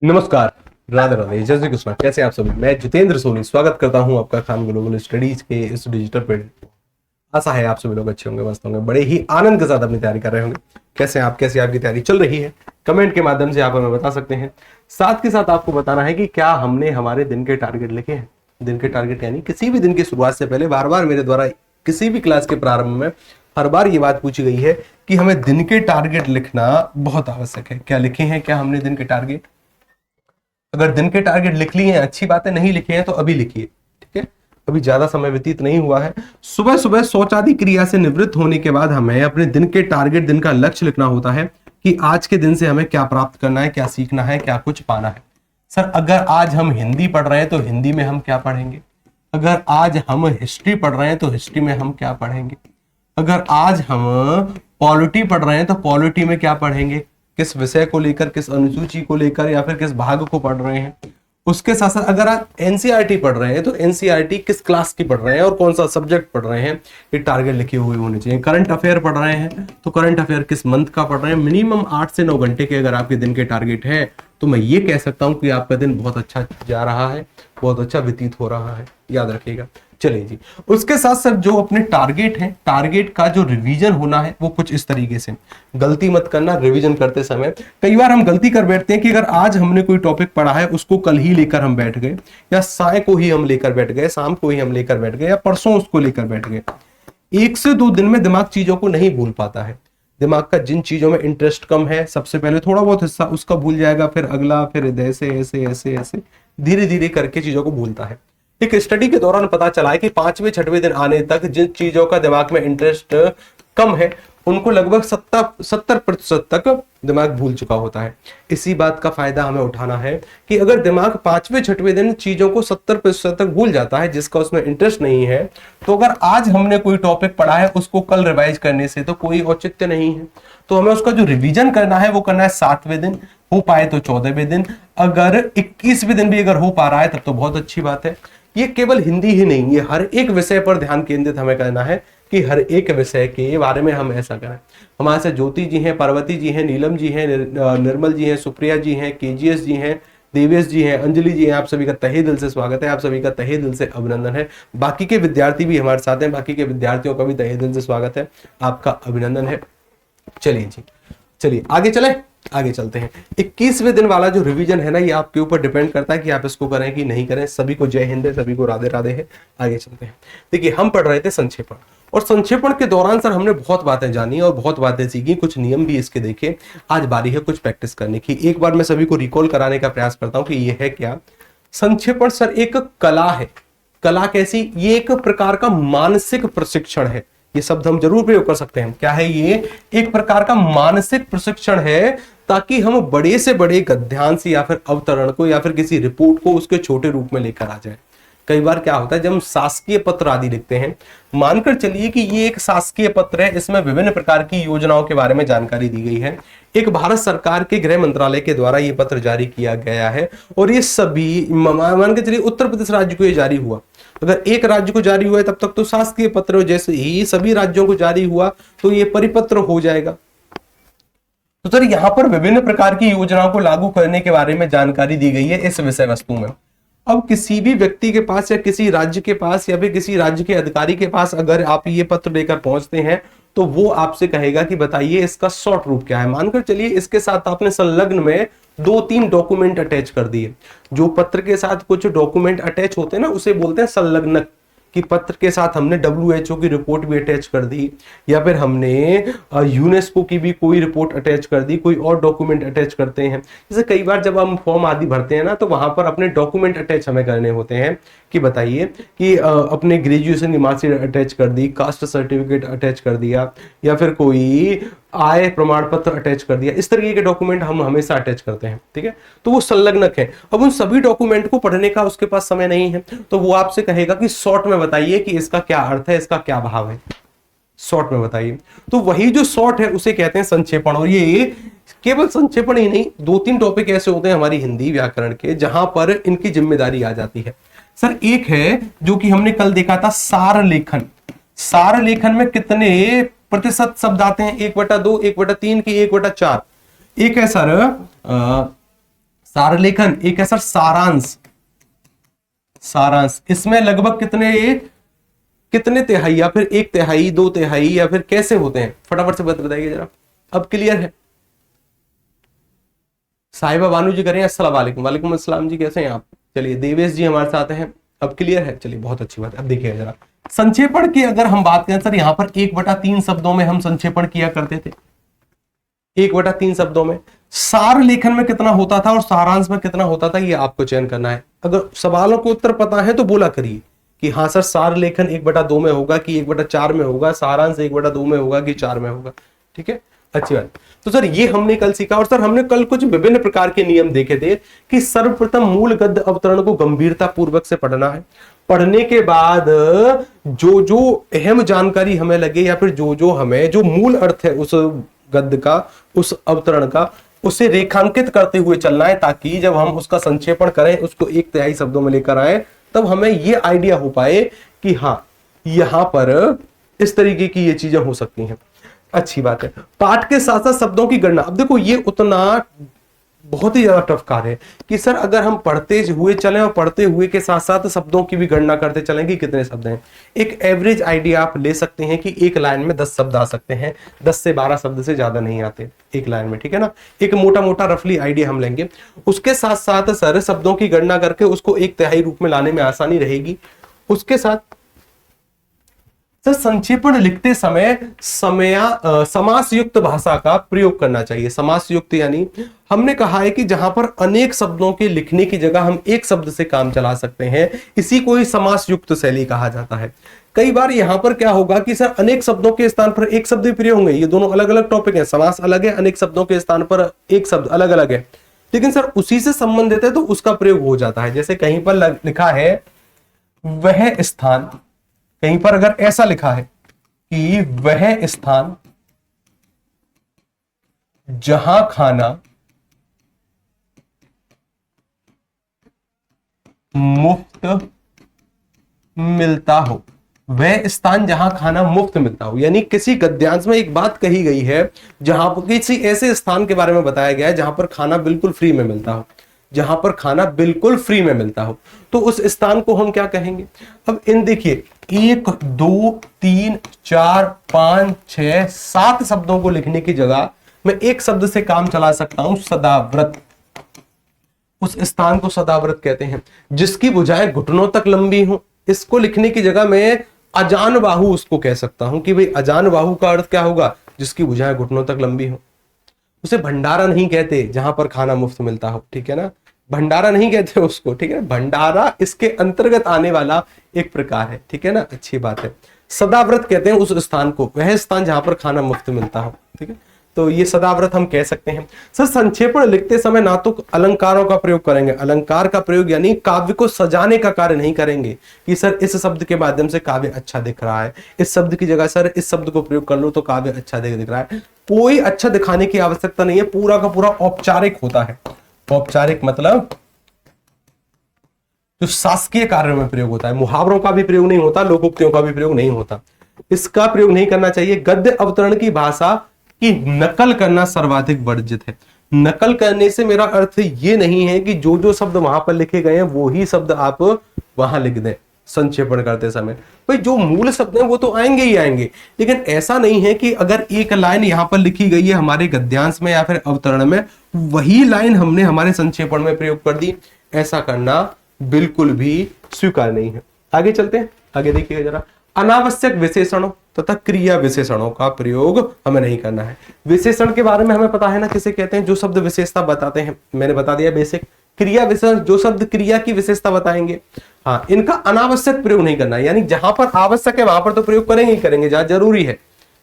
नमस्कार, राधे राधे, जय श्री कृष्ण। कैसे हैं आप सभी? मैं जितेंद्र सोनी स्वागत करता हूं आपका खान ग्लोबल स्टडीज के इस डिजिटल प्लेटफॉर्म। आशा है आप सभी लोग अच्छे होंगे, मस्त होंगे, बड़े ही आनंद के साथ अपनी तैयारी कर रहे होंगे। कैसे हैं आप? कैसी आपकी तैयारी चल रही है? कमेंट के माध्यम से आप हमें बता सकते हैं। साथ के साथ आपको बताना है कि क्या हमने हमारे दिन के टारगेट लिखे हैं। दिन के टारगेट यानी किसी भी दिन की शुरुआत से पहले बार बार मेरे द्वारा किसी भी क्लास के प्रारंभ में हर बार ये बात पूछी गई है कि हमें दिन के टारगेट लिखना बहुत आवश्यक है। क्या लिखे हैं? क्या हमने दिन के टारगेट? अगर दिन के टारगेट लिख लिए हैं अच्छी बात है, नहीं लिखे हैं तो अभी लिखिए, ठीक है? अभी ज्यादा समय व्यतीत नहीं हुआ है। सुबह सुबह शौचादि क्रिया से निवृत्त होने के बाद हमें अपने दिन के टारगेट, दिन का लक्ष्य लिखना होता है कि आज के दिन से हमें क्या प्राप्त करना है, क्या सीखना है, क्या कुछ पाना है। सर, अगर आज हम हिंदी पढ़ रहे हैं तो हिंदी में हम क्या पढ़ेंगे? अगर आज हम हिस्ट्री पढ़ रहे हैं तो हिस्ट्री में हम क्या पढ़ेंगे? अगर आज हम पॉलिटी पढ़ रहे हैं तो पॉलिटी में क्या पढ़ेंगे? किस विषय को लेकर, किस अनुसूची को लेकर या फिर किस भाग को पढ़ रहे हैं? उसके साथ साथ अगर आप एनसीईआरटी पढ़ रहे हैं तो एनसीईआरटी किस क्लास की पढ़ रहे हैं और कौन सा सब्जेक्ट पढ़ रहे हैं, ये टारगेट लिखे हुए होने चाहिए। करंट अफेयर पढ़ रहे हैं तो करंट अफेयर किस मंथ का पढ़ रहे हैं। मिनिमम 8 से 9 घंटे के अगर आपके दिन के टारगेट है तो मैं ये कह सकता हूं कि आपका दिन बहुत अच्छा जा रहा है, बहुत अच्छा व्यतीत हो रहा है। याद रखिएगा। चलिए जी, उसके साथ साथ जो अपने टारगेट है, टारगेट का जो रिवीजन होना है वो कुछ इस तरीके से। गलती मत करना रिवीजन करते समय। कई बार हम गलती कर बैठते हैं कि अगर आज हमने कोई टॉपिक पढ़ा है उसको कल ही लेकर हम बैठ गए, या साय को ही हम लेकर बैठ गए, शाम को ही हम लेकर बैठ गए, या परसों उसको लेकर बैठ गए। 1 से 2 दिन में दिमाग चीजों को नहीं भूल पाता है। दिमाग का जिन चीजों में इंटरेस्ट कम है, सबसे पहले थोड़ा बहुत हिस्सा उसका भूल जाएगा, फिर अगला, फिर ऐसे ऐसे ऐसे ऐसे धीरे धीरे करके चीजों को भूलता है। एक स्टडी के दौरान पता चला है कि 5वें 6वें दिन आने तक जिन चीजों का दिमाग में इंटरेस्ट कम है उनको लगभग 70% तक दिमाग भूल चुका होता है। इसी बात का फायदा हमें उठाना है कि अगर दिमाग 5वें 6वें दिन चीजों को 70% तक भूल जाता है जिसका उसमें इंटरेस्ट नहीं है, तो अगर आज हमने कोई टॉपिक पढ़ा है उसको कल रिवाइज करने से तो कोई औचित्य नहीं है। तो हमें उसका जो रिवीजन करना है वो करना है 7वें दिन, हो पाए तो 14वें दिन, अगर 21वें दिन भी अगर हो पा रहा है तब तो बहुत अच्छी बात है। ये केवल हिंदी ही नहीं, ये हर एक विषय पर ध्यान केंद्रित हमें करना है कि हर एक विषय के बारे में हम ऐसा करें। हमारे साथ ज्योति जी हैं, पार्वती जी हैं, नीलम जी हैं, निर्मल जी हैं, सुप्रिया जी हैं, केजीएस जी हैं, देवेश जी हैं, अंजलि जी हैं। आप सभी का तहे दिल से स्वागत है, आप सभी का तहे दिल से अभिनंदन है। बाकी के विद्यार्थी भी हमारे साथ हैं, बाकी के विद्यार्थियों का भी तहे दिल से स्वागत है, आपका अभिनंदन है। चलिए जी, चलिए आगे चलें, आगे चलते हैं। 21वें दिन वाला जो रिवीजन है ना, ये आपके ऊपर डिपेंड करता है कि आप इसको करें कि नहीं करें। सभी को जय हिंद है, सभी को राधे राधे है। आगे चलते हैं। देखिए, हम पढ़ रहे थे संक्षेपण, और संक्षेपण के दौरान सर हमने बहुत बातें जानी और बहुत बातें सीखी, कुछ नियम भी इसके देखे। आज बारी है कुछ प्रैक्टिस करने की। एक बार मैं सभी को रिकॉल कराने का प्रयास करता हूं कि ये है क्या। संक्षेपण सर एक कला है। कला कैसी? ये एक प्रकार का मानसिक प्रशिक्षण है। ये शब्द हम जरूर प्रयोग कर सकते हैं। क्या है ये? एक प्रकार का मानसिक प्रशिक्षण है, ताकि हम बड़े से बड़े गद्यांश या फिर अवतरण को या फिर किसी रिपोर्ट को उसके छोटे रूप में लेकर आ जाए। कई बार क्या होता है, जब हम शासकीय पत्र आदि लिखते हैं, मानकर चलिए कि ये एक शासकीय पत्र है, इसमें विभिन्न प्रकार की योजनाओं के बारे में जानकारी दी गई है। एक भारत सरकार के गृह मंत्रालय के द्वारा ये पत्र जारी किया गया है, और ये सभी मान के चलिए उत्तर प्रदेश राज्य को ये जारी हुआ। अगर एक राज्य को जारी हुआ है तब तक तो शासकीय पत्र, जैसे ही सभी राज्यों को जारी हुआ तो ये परिपत्र हो जाएगा। तो सर यहाँ पर विभिन्न प्रकार की योजनाओं को लागू करने के बारे में जानकारी दी गई है इस विषय वस्तु में। अब किसी भी व्यक्ति के पास या किसी राज्य के पास या फिर किसी राज्य के अधिकारी के पास अगर आप ये पत्र लेकर पहुंचते हैं तो वो आपसे कहेगा कि बताइए इसका शॉर्ट रूप क्या है। मानकर चलिए इसके साथ आपने संलग्न में 2-3 डॉक्यूमेंट अटैच कर दिए। जो पत्र के साथ कुछ डॉक्यूमेंट अटैच होते हैं ना, उसे बोलते हैं संलग्नक। कि पत्र के साथ हमने WHO की रिपोर्ट भी अटैच कर दी, या फिर हमने यूनेस्को की भी कोई रिपोर्ट अटैच कर दी, कोई और डॉक्यूमेंट अटैच करते हैं। जैसे कई बार जब हम फॉर्म आदि भरते हैं ना, तो वहां पर अपने डॉक्यूमेंट अटैच हमें करने होते हैं कि बताइए कि अपने ग्रेजुएशन की मार्कशीट अटैच कर दी, कास्ट सर्टिफिकेट अटैच कर दिया, या फिर कोई आय प्रमाण पत्र अटैच कर दिया। इस तरीके के डॉक्यूमेंट हम हमेशा अटैच करते हैं, ठीक है। तो वो संलग्नक है। अब उन सभी डॉक्यूमेंट को पढ़ने का उसके पास समय नहीं है, तो वो आपसे कहेगा कि शॉर्ट में बताइए कि इसका क्या अर्थ है, इसका क्या भाव है, शॉर्ट में बताइए। तो वही जो शॉर्ट है उसे कहते हैं संक्षेपण। और ये केवल संक्षेपण ही नहीं, 2-3 टॉपिक ऐसे होते हैं हमारी हिंदी व्याकरण के जहां पर इनकी जिम्मेदारी आ जाती है। सर एक है जो कि हमने कल देखा था, सार लेखन। सार लेखन में कितने प्रतिशत शब्द आते हैं? 1/2, 1/3 की 1/4। एक है सर सारलेखन एक है सर सारांश। सारांश इसमें लगभग कितने तिहाई या फिर एक तिहाई, दो तिहाई या फिर कैसे होते हैं, फटाफट से बताइए जरा। अब क्लियर है? साहिबा बानू जी करें अस्सलाम वालेकुम। वालेकुम अस्सलाम जी, कैसे हैं आप? चलिए देवेश जी हमारे साथ हैं। अब क्लियर है? चलिए बहुत अच्छी बात है। अब देखिए जरा संक्षेपण की अगर हम बात करें सर, यहां पर 1/3 शब्दों में हम संक्षेपण किया करते थे। 1/3 शब्दों में। सार लेखन में कितना होता था और सारांश में कितना होता था, ये आपको चयन करना है। अगर सवालों को उत्तर पता है तो बोला करिए कि हाँ सर सार लेखन 1/2 में होगा कि 1/4 में होगा, सारांश 1/2 में होगा कि 4 में होगा। ठीक है, अच्छी बात। तो सर ये हमने कल सीखा और सर हमने कल कुछ विभिन्न प्रकार के नियम देखे थे कि सर्वप्रथम मूल गद्य अवतरण को गंभीरता पूर्वक से पढ़ना है। पढ़ने के बाद जो जो अहम जानकारी हमें लगे या फिर जो हमें जो मूल अर्थ है उस गद्य का, उस अवतरण का, उसे रेखांकित करते हुए चलना है, ताकि जब हम उसका संक्षेपण करें, उसको 1/3 शब्दों में लेकर आए, तब हमें यह आइडिया हो पाए कि हाँ यहां पर इस तरीके की ये चीजें हो सकती हैं। अच्छी बात है। पाठ के साथ साथ शब्दों की गणना। अब देखो ये उतना बहुत ही ज्यादा टफ कार्य है कि सर अगर हम पढ़ते हुए चलें और पढ़ते हुए के साथ साथ शब्दों की भी गणना करते चलें कि कितने शब्द हैं। एक एवरेज आइडिया आप ले सकते हैं कि एक लाइन में 10 शब्द आ सकते हैं, 10 से 12 शब्द से ज्यादा नहीं आते एक लाइन में। ठीक है ना, एक मोटा मोटा रफली आइडिया हम लेंगे। उसके साथ साथ सर शब्दों की गणना करके उसको 1/3 रूप में लाने में आसानी रहेगी। उसके साथ सर संक्षेपण लिखते समय समास युक्त भाषा का प्रयोग करना चाहिए। समास युक्त यानी हमने कहा है कि जहां पर अनेक शब्दों के लिखने की जगह हम एक शब्द से काम चला सकते हैं, इसी को ही समास युक्त शैली कहा जाता है। कई बार यहां पर क्या होगा कि सर अनेक शब्दों के स्थान पर एक शब्द भी प्रयोग होंगे। ये दोनों अलग अलग टॉपिक है, समास अलग है, अनेक शब्दों के स्थान पर एक शब्द अलग अलग है, लेकिन सर उसी से संबंधित है तो उसका प्रयोग हो जाता है। जैसे कहीं पर लिखा है वह स्थान, कहीं पर अगर ऐसा लिखा है कि वह स्थान जहां खाना मुफ्त मिलता हो, वह स्थान जहां खाना मुफ्त मिलता हो, यानी किसी गद्यांश में एक बात कही गई है जहां पर किसी ऐसे स्थान के बारे में बताया गया है जहां पर खाना बिल्कुल फ्री में मिलता हो, जहां पर खाना बिल्कुल फ्री में मिलता हो, तो उस स्थान को हम क्या कहेंगे। अब इन देखिए 1 2 3 4 5 6 7 शब्दों को लिखने की जगह मैं एक शब्द से काम चला सकता हूं, सदाव्रत। उस स्थान को सदाव्रत कहते हैं। जिसकी भुजाएं घुटनों तक लंबी हो, इसको लिखने की जगह मैं अजान बाहु उसको कह सकता हूं कि भाई अजान बाहु का अर्थ क्या होगा, जिसकी भुजाएं घुटनों तक लंबी हो। उसे भंडारा नहीं कहते जहां पर खाना मुफ्त मिलता हो, ठीक है ना, भंडारा नहीं कहते उसको, ठीक है। भंडारा इसके अंतर्गत आने वाला एक प्रकार है, ठीक है ना, अच्छी बात है। सदाव्रत कहते हैं उस स्थान को, वह स्थान जहां पर खाना मुफ्त मिलता हो, ठीक है। तो ये सदाव्रत हम कह सकते हैं। सर संक्षेपण लिखते समय ना तो अलंकारों का प्रयोग करेंगे, अलंकार का प्रयोग यानी काव्य को सजाने का कार्य नहीं करेंगे कि सर इस शब्द के माध्यम से काव्य अच्छा दिख रहा है, इस शब्द की जगह सर इस शब्द को प्रयोग कर लो तो काव्य अच्छा दिख रहा है। कोई अच्छा दिखाने की आवश्यकता नहीं है, पूरा का पूरा औपचारिक होता है। औपचारिक मतलब जो शासकीय कार्यों में प्रयोग होता है। मुहावरों का भी प्रयोग नहीं होता, लोकोक्तियों का भी प्रयोग नहीं होता, इसका प्रयोग नहीं करना चाहिए। गद्य अवतरण की भाषा की नकल करना सर्वाधिक वर्जित है। नकल करने से मेरा अर्थ ये नहीं है कि जो जो शब्द वहां पर लिखे गए हैं वो ही शब्द आप वहां लिख दें संक्षेपण करते समय। भाई जो मूल शब्द हैं वो तो आएंगे ही आएंगे, लेकिन ऐसा नहीं है कि अगर एक लाइन यहां पर लिखी गई है हमारे गद्यांश में या फिर अवतरण में, वही लाइन हमने हमारे संक्षेपण में प्रयोग कर दी। ऐसा करना बिल्कुल भी स्वीकार नहीं है। आगे चलते हैं, आगे देखिएगा जरा। अनावश्यक विशेषणों तथा क्रिया विशेषणों का प्रयोग हमें नहीं करना है। विशेषण के बारे में हमें पता है ना किसे कहते हैं, जो शब्द विशेषता बताते हैं, मैंने बता दिया बेसिक। क्रिया विशेषण जो शब्द क्रिया की विशेषता बताएंगे, हाँ, इनका अनावश्यक प्रयोग नहीं करना है। यानी जहां पर आवश्यक है वहां पर तो प्रयोग करेंगे ही करेंगे जहां जरूरी है,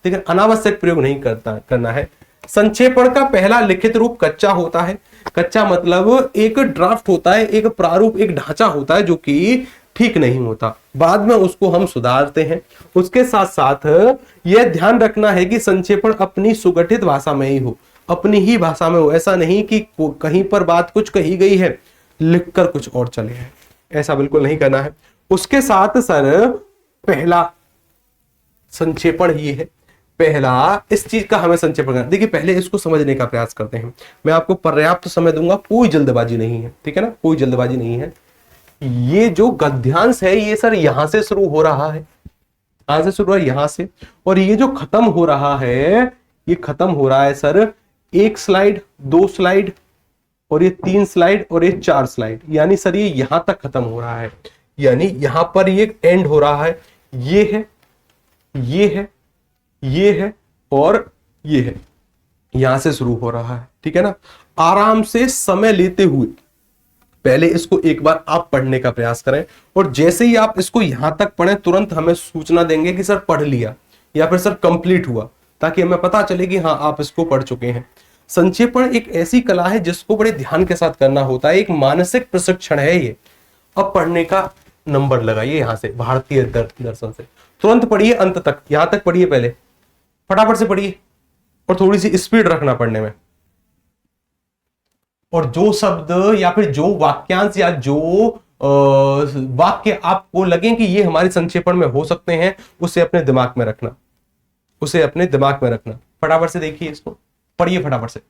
लेकिन अनावश्यक प्रयोग नहीं करना है। संक्षेपण का पहला लिखित रूप कच्चा होता है। कच्चा मतलब एक ड्राफ्ट होता है, एक प्रारूप, एक ढांचा होता है जो कि ठीक नहीं होता, बाद में उसको हम सुधारते हैं। उसके साथ साथ यह ध्यान रखना है कि संक्षेपण अपनी सुगठित भाषा में ही हो, अपनी ही भाषा में हो। ऐसा नहीं कि कहीं पर बात कुछ कही गई है लिखकर कुछ और चले हैं, ऐसा बिल्कुल नहीं करना है। उसके साथ सर पहला संक्षेपण ये है पहला इस चीज का हमें संक्षेप करना। देखिए पहले इसको समझने का प्रयास करते हैं, मैं आपको पर्याप्त समय दूंगा, कोई जल्दबाजी नहीं है, ठीक है ना, कोई जल्दबाजी नहीं है। ये जो गद्यांश है ये सर यहां से शुरू हो रहा है, कहां से शुरू है, यहां से, और ये जो खत्म हो रहा है, ये खत्म हो रहा है सर 1 स्लाइड, 2 स्लाइड, और ये 3 स्लाइड, और ये 4 स्लाइड, यानी सर ये यहां तक खत्म हो रहा है, यानी यहां पर ये एंड हो रहा है। ये है, ये है, ये है, और ये है, यहां से शुरू हो रहा है, ठीक है ना। आराम से समय लेते हुए पहले इसको एक बार आप पढ़ने का प्रयास करें, और जैसे ही आप इसको यहां तक पढ़ें तुरंत हमें सूचना देंगे कि सर पढ़ लिया या फिर सर कंप्लीट हुआ, ताकि हमें पता चले कि हाँ आप इसको पढ़ चुके हैं। संक्षेपण एक ऐसी कला है जिसको बड़े ध्यान के साथ करना होता है, एक मानसिक प्रशिक्षण है ये। अब पढ़ने का नंबर लगाइए यहां से, भारतीय दर्शन से तुरंत पढ़िए अंत तक, यहां तक पढ़िए, पहले फटाफट से पढ़िए, और थोड़ी सी स्पीड रखना पढ़ने में। और जो शब्द या फिर जो वाक्यांश या जो वाक्य आपको लगे कि ये हमारे संक्षेपण में हो सकते हैं, उसे अपने दिमाग में रखना, उसे अपने दिमाग में रखना। फटाफट से देखिए इसको, पढ़िए फटाफट से।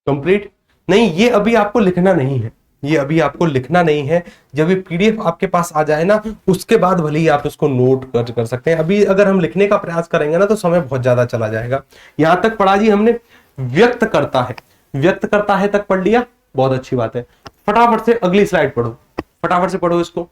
कंप्लीट? नहीं, ये अभी आपको लिखना नहीं है, ये अभी आपको लिखना नहीं है। जब ये पीडीएफ आपके पास आ जाए ना, उसके बाद भले ही आप इसको नोट कर सकते हैं। अभी अगर हम लिखने का प्रयास करेंगे ना तो समय बहुत ज्यादा चला जाएगा। यहां तक पढ़ा जी हमने, व्यक्त करता है, व्यक्त करता है तक पढ़ लिया, बहुत अच्छी बात है। फटाफट से अगली स्लाइड पढ़ो, फटाफट से पढ़ो इसको।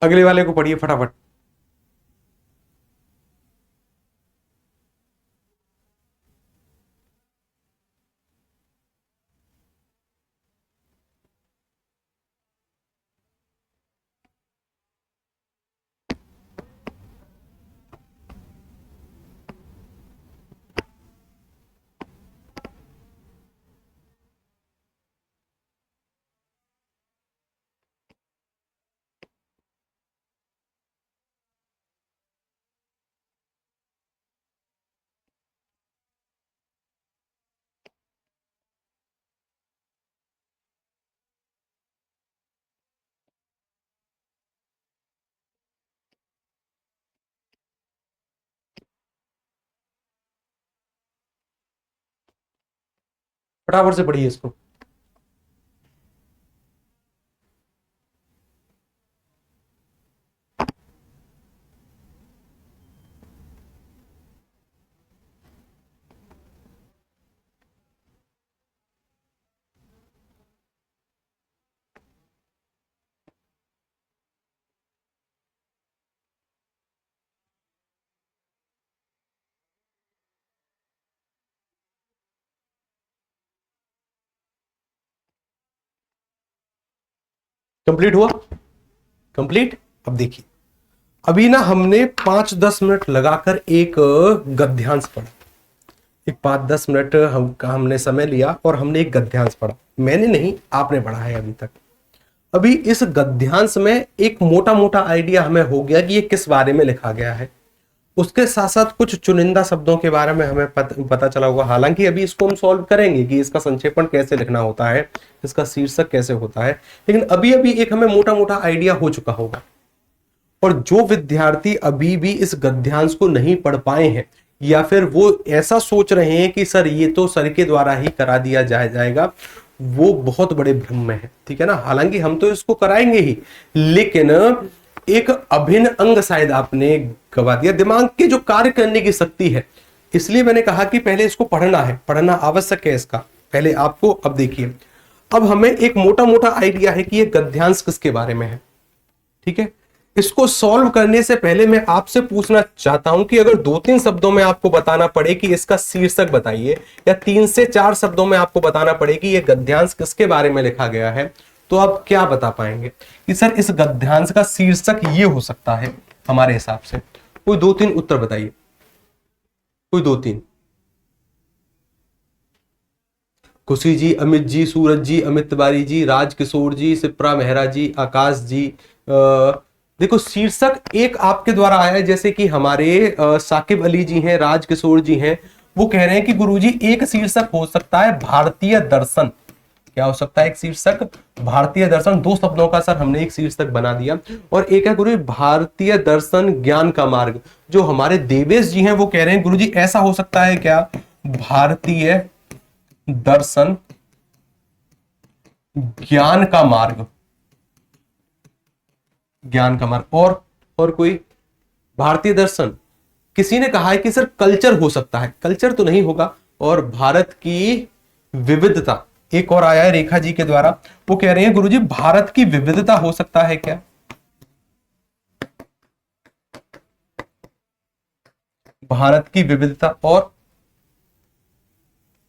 अगले वाले को पढ़िए फटाफट। फटाफट से पढ़िए इसको। कंप्लीट हुआ? कंप्लीट। अब देखिए, अभी ना हमने 5-10 मिनट लगाकर एक गद्यांश पढ़ा। एक 5-10 मिनट हमने समय लिया और हमने एक गद्यांश पढ़ा। मैंने नहीं, आपने पढ़ा है अभी तक। अभी इस गद्यांश में एक मोटा मोटा आइडिया हमें हो गया कि ये किस बारे में लिखा गया है। उसके साथ साथ कुछ चुनिंदा शब्दों के बारे में हमें पता चला होगा। हालांकि अभी इसको हम सॉल्व करेंगे कि इसका संक्षेपण कैसे लिखना होता है, इसका शीर्षक कैसे होता है, लेकिन अभी अभी एक हमें मोटा मोटा आइडिया हो चुका होगा। और जो विद्यार्थी अभी भी इस गद्यांश को नहीं पढ़ पाए हैं, या फिर वो ऐसा सोच रहे हैं कि सर ये तो सर के द्वारा ही करा दिया जाएगा, वो बहुत बड़े भ्रम में है। ठीक है ना? हालांकि हम तो इसको कराएंगे ही, लेकिन एक अभिन्न अंग शायद आपने गवा दिया, दिमाग के जो कार्य करने की शक्ति है। इसलिए मैंने कहा कि पहले इसको पढ़ना है, पढ़ना आवश्यक है इसका पहले आपको। अब देखिए, अब हमें एक मोटा मोटा आइडिया है कि ये गद्यांश किसके बारे में है। ठीक है, इसको सॉल्व करने से पहले मैं आपसे पूछना चाहता हूं कि अगर 2-3 शब्दों में आपको बताना पड़े कि इसका शीर्षक बताइए, या 3 से 4 शब्दों में आपको बताना पड़े कि यह गद्यांश किसके बारे में लिखा गया है, तो आप क्या बता पाएंगे कि सर इस गद्यांश का शीर्षक ये हो सकता है हमारे हिसाब से? कोई 2-3 उत्तर बताइए, कोई 2-3। खुशी जी, अमित जी, सूरज जी, अमित तिवारी जी, राज किशोर जी, शिप्रा मेहरा जी, आकाश जी। देखो, शीर्षक एक आपके द्वारा आया है, जैसे कि हमारे साकिब अली जी हैं, राज किशोर जी हैं, वो कह रहे हैं कि गुरुजी एक शीर्षक हो सकता है भारतीय दर्शन। क्या हो सकता है एक शीर्षक? भारतीय दर्शन। 2 शब्दों का सर हमने एक शीर्षक बना दिया। और एक है गुरुजी भारतीय दर्शन ज्ञान का मार्ग। जो हमारे देवेश जी हैं वो कह रहे हैं गुरुजी ऐसा हो सकता है क्या, भारतीय दर्शन ज्ञान का मार्ग, ज्ञान का मार्ग। और कोई? भारतीय दर्शन। किसी ने कहा है कि सर कल्चर हो सकता है। कल्चर तो नहीं होगा। और भारत की विविधता, एक और आया है रेखा जी के द्वारा, वो कह रहे हैं गुरुजी भारत की विविधता हो सकता है क्या? भारत की विविधता। और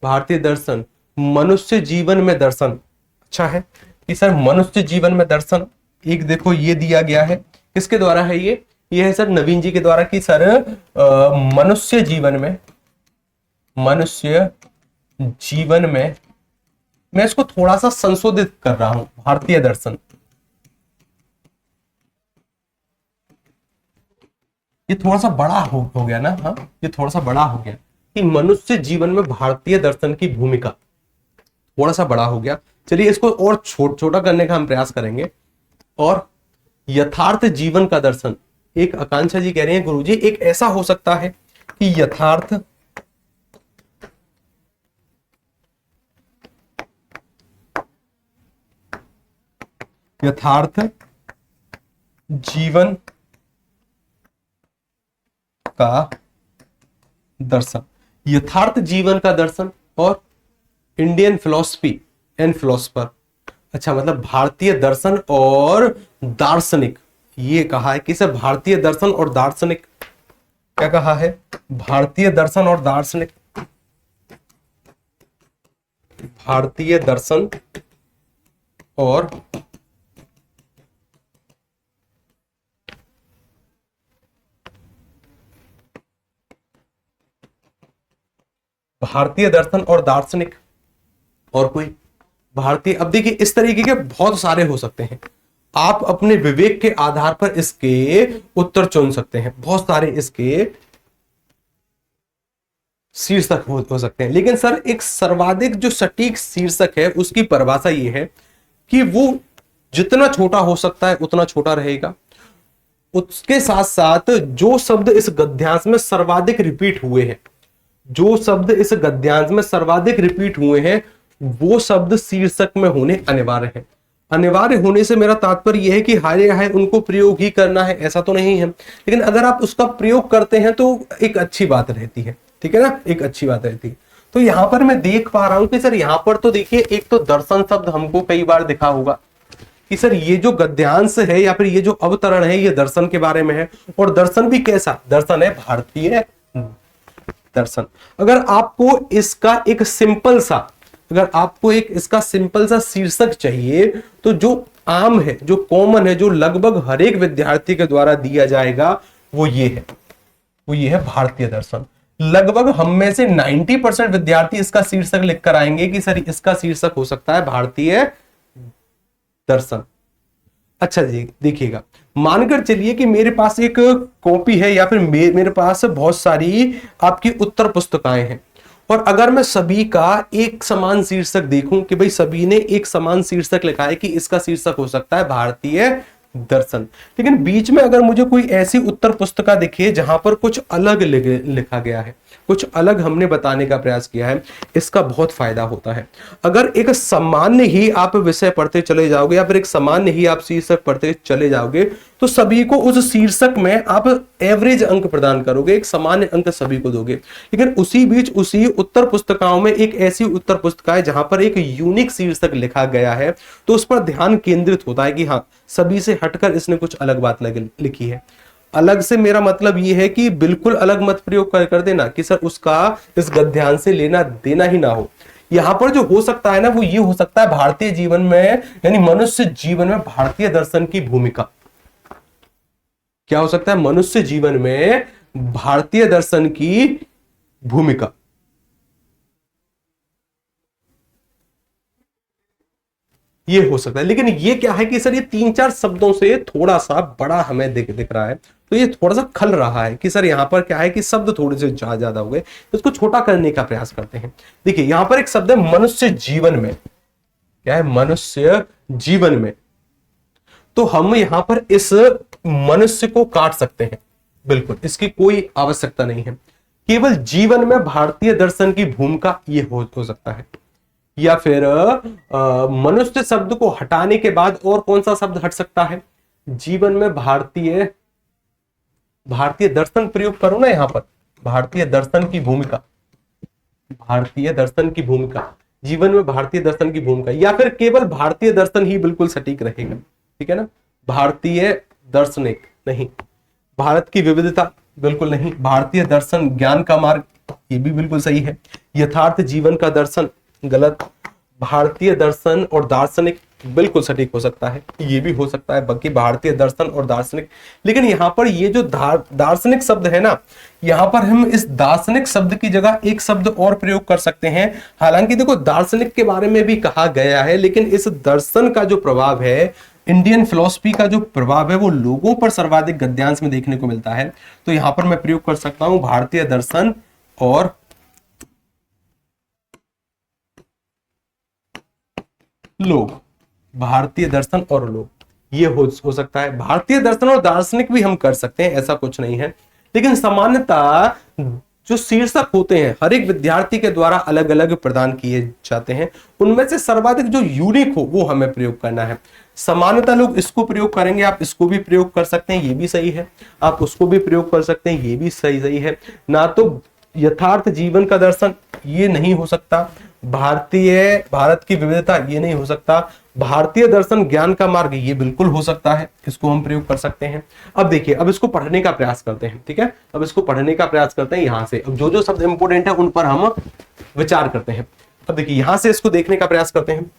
भारतीय दर्शन मनुष्य जीवन में दर्शन। अच्छा है कि सर मनुष्य जीवन में दर्शन। एक देखो ये दिया गया है, किसके द्वारा है ये है सर नवीन जी के द्वारा, कि सर मनुष्य जीवन में, मनुष्य जीवन में, मैं इसको थोड़ा सा संशोधित कर रहा हूं, भारतीय दर्शन। ये थोड़ा सा बड़ा हो गया ना? हाँ, ये थोड़ा सा बड़ा हो गया कि मनुष्य जीवन में भारतीय दर्शन की भूमिका, थोड़ा सा बड़ा हो गया। चलिए इसको और छोटा करने का हम प्रयास करेंगे। और यथार्थ जीवन का दर्शन। एक आकांक्षा जी कह रहे हैं गुरुजी एक ऐसा हो सकता है कि यथार्थ जीवन का दर्शन, यथार्थ जीवन का दर्शन। और इंडियन फिलॉसफी एंड फिलोसफर। अच्छा, मतलब भारतीय दर्शन और दार्शनिक, ये कहा है कि सर भारतीय दर्शन और दार्शनिक। क्या कहा है? भारतीय दर्शन और दार्शनिक। भारतीय दर्शन और भारतीय दर्शन और दार्शनिक। और कोई भारतीय? अब देखिए इस तरीके के बहुत सारे हो सकते हैं, आप अपने विवेक के आधार पर इसके उत्तर चुन सकते हैं। बहुत सारे इसके शीर्षक हो सकते हैं, लेकिन सर एक सर्वाधिक जो सटीक शीर्षक है उसकी परिभाषा ये है कि वो जितना छोटा हो सकता है उतना छोटा रहेगा। उसके साथ साथ जो शब्द इस गद्यांश में सर्वाधिक रिपीट हुए हैं, जो शब्द इस गद्यांश में सर्वाधिक रिपीट हुए हैं, वो शब्द शीर्षक में होने अनिवार्य है। अनिवार्य होने से मेरा तात्पर्य यह है कि हाय हाय उनको प्रयोग ही करना है ऐसा तो नहीं है, लेकिन अगर आप उसका प्रयोग करते हैं तो एक अच्छी बात रहती है। ठीक है ना? एक अच्छी बात रहती है। तो यहां पर मैं देख पा रहा हूं कि सर यहां पर तो देखिए एक तो दर्शन शब्द हमको कई बार दिखा होगा कि सर ये जो गद्यांश है या फिर ये जो अवतरण है ये दर्शन के बारे में है। और दर्शन भी कैसा दर्शन है? भारतीय दर्शन। अगर आपको इसका एक सिंपल सा अगर आपको एक इसका सिंपल सा शीर्षक चाहिए तो जो आम है, जो कॉमन है, जो लगभग हर एक विद्यार्थी के द्वारा दिया जाएगा वो ये है भारतीय दर्शन। लगभग हम में से 90% विद्यार्थी इसका शीर्षक लिखकर आएंगे कि सर इसका शीर्षक हो सकता है भारतीय दर्शन। अच्छा जी, देखिएगा, मानकर चलिए कि मेरे पास एक कॉपी है या फिर मेरे पास बहुत सारी आपकी उत्तर पुस्तिकाएं हैं, और अगर मैं सभी का एक समान शीर्षक देखूं कि भाई सभी ने एक समान शीर्षक लिखा है कि इसका शीर्षक हो सकता है भारतीय दर्शन, लेकिन बीच में अगर मुझे कोई ऐसी उत्तर पुस्तिका दिखे जहां पर कुछ अलग लिखा गया है, कुछ अलग हमने बताने का प्रयास किया है, इसका बहुत फायदा होता है। अगर एक सामान्य ही आप विषय पढ़ते चले जाओगे या फिर एक सामान्य ही आप शीर्षक पढ़ते चले जाओगे तो सभी को उस शीर्षक में आप एवरेज अंक प्रदान करोगे, एक सामान्य अंक सभी को दोगे। लेकिन उसी बीच उसी उत्तर पुस्तिकाओं में एक ऐसी उत्तर पुस्तिका है जहां पर एक यूनिक शीर्षक लिखा गया है, तो उस पर ध्यान केंद्रित होता है कि हाँ, सभी से हटकर इसने कुछ अलग बात लिखी है। अलग से मेरा मतलब ये है कि बिल्कुल अलग मत प्रयोग कर देना कि सर उसका इस गद्यांश से लेना देना ही ना हो। यहां पर जो हो सकता है ना, वो ये हो सकता है भारतीय जीवन में, यानी मनुष्य जीवन में भारतीय दर्शन की भूमिका। क्या हो सकता है? मनुष्य जीवन में भारतीय दर्शन की भूमिका। ये हो सकता है, लेकिन ये क्या है कि सर ये 3-4 शब्दों से थोड़ा सा बड़ा हमें दिख रहा है, तो ये थोड़ा सा खल रहा है कि सर यहां पर क्या है कि शब्द थोड़े से ज्यादा हो गए, इसको छोटा करने का प्रयास करते हैं। देखिए यहां पर एक शब्द है मनुष्य जीवन में। क्या है? मनुष्य जीवन में। तो हम यहां पर इस मनुष्य को काट सकते हैं, बिल्कुल इसकी कोई आवश्यकता नहीं है। केवल जीवन में भारतीय दर्शन की भूमिका ये हो सकता है। या फिर मनुष्य शब्द को हटाने के बाद और कौन सा शब्द हट सकता है? जीवन में भारतीय दर्शन प्रयोग करो ना यहां पर, भारतीय दर्शन की भूमिका, भारतीय दर्शन की भूमिका, जीवन में भारतीय दर्शन की भूमिका, या फिर केवल भारतीय दर्शन ही बिल्कुल सटीक रहेगा। ठीक है ना? भारतीय दार्शनिक नहीं, भारत की विविधता बिल्कुल नहीं, भारतीय दर्शन ज्ञान का मार्ग ये भी बिल्कुल सही है, यथार्थ जीवन का दर्शन गलत, भारतीय दर्शन और दार्शनिक बिल्कुल सटीक हो सकता है, ये भी हो सकता है, बाकी भारतीय दर्शन और दार्शनिक। लेकिन यहां पर ये जो दार्शनिक शब्द है ना, यहां पर हम इस दार्शनिक शब्द की जगह एक शब्द और प्रयोग कर सकते हैं। हालांकि देखो दार्शनिक के बारे में भी कहा गया है, लेकिन इस दर्शन का जो प्रभाव है, इंडियन फिलॉसफी का जो प्रभाव है, वो लोगों पर सर्वाधिक गद्यांश में देखने को मिलता है। तो यहां पर मैं प्रयोग कर सकता हूं भारतीय दर्शन और लोग, भारतीय दर्शन और लोग, ये हो सकता है। भारतीय दर्शन और दार्शनिक भी हम कर सकते हैं, ऐसा कुछ नहीं है। लेकिन सामान्यतः जो शीर्षक होते हैं हर एक विद्यार्थी के द्वारा अलग अलग प्रदान किए जाते हैं, उनमें से सर्वाधिक जो यूनिक हो वो हमें प्रयोग करना है। सामान्यतः लोग इसको प्रयोग करेंगे, आप इसको भी प्रयोग कर सकते हैं, ये भी सही है, आप उसको भी प्रयोग कर सकते हैं, ये भी सही है ना। तो यथार्थ जीवन का दर्शन ये नहीं हो सकता, भारत की विविधता ये नहीं हो सकता, भारतीय दर्शन ज्ञान का मार्ग ये बिल्कुल हो सकता है, इसको हम प्रयोग कर सकते हैं। अब देखिए, अब इसको पढ़ने का प्रयास करते हैं। ठीक है, अब इसको पढ़ने का प्रयास करते हैं। यहां से अब जो जो शब्द इंपोर्टेंट है उन पर हम विचार करते हैं। अब देखिए यहां से इसको देखने का प्रयास करते हैं।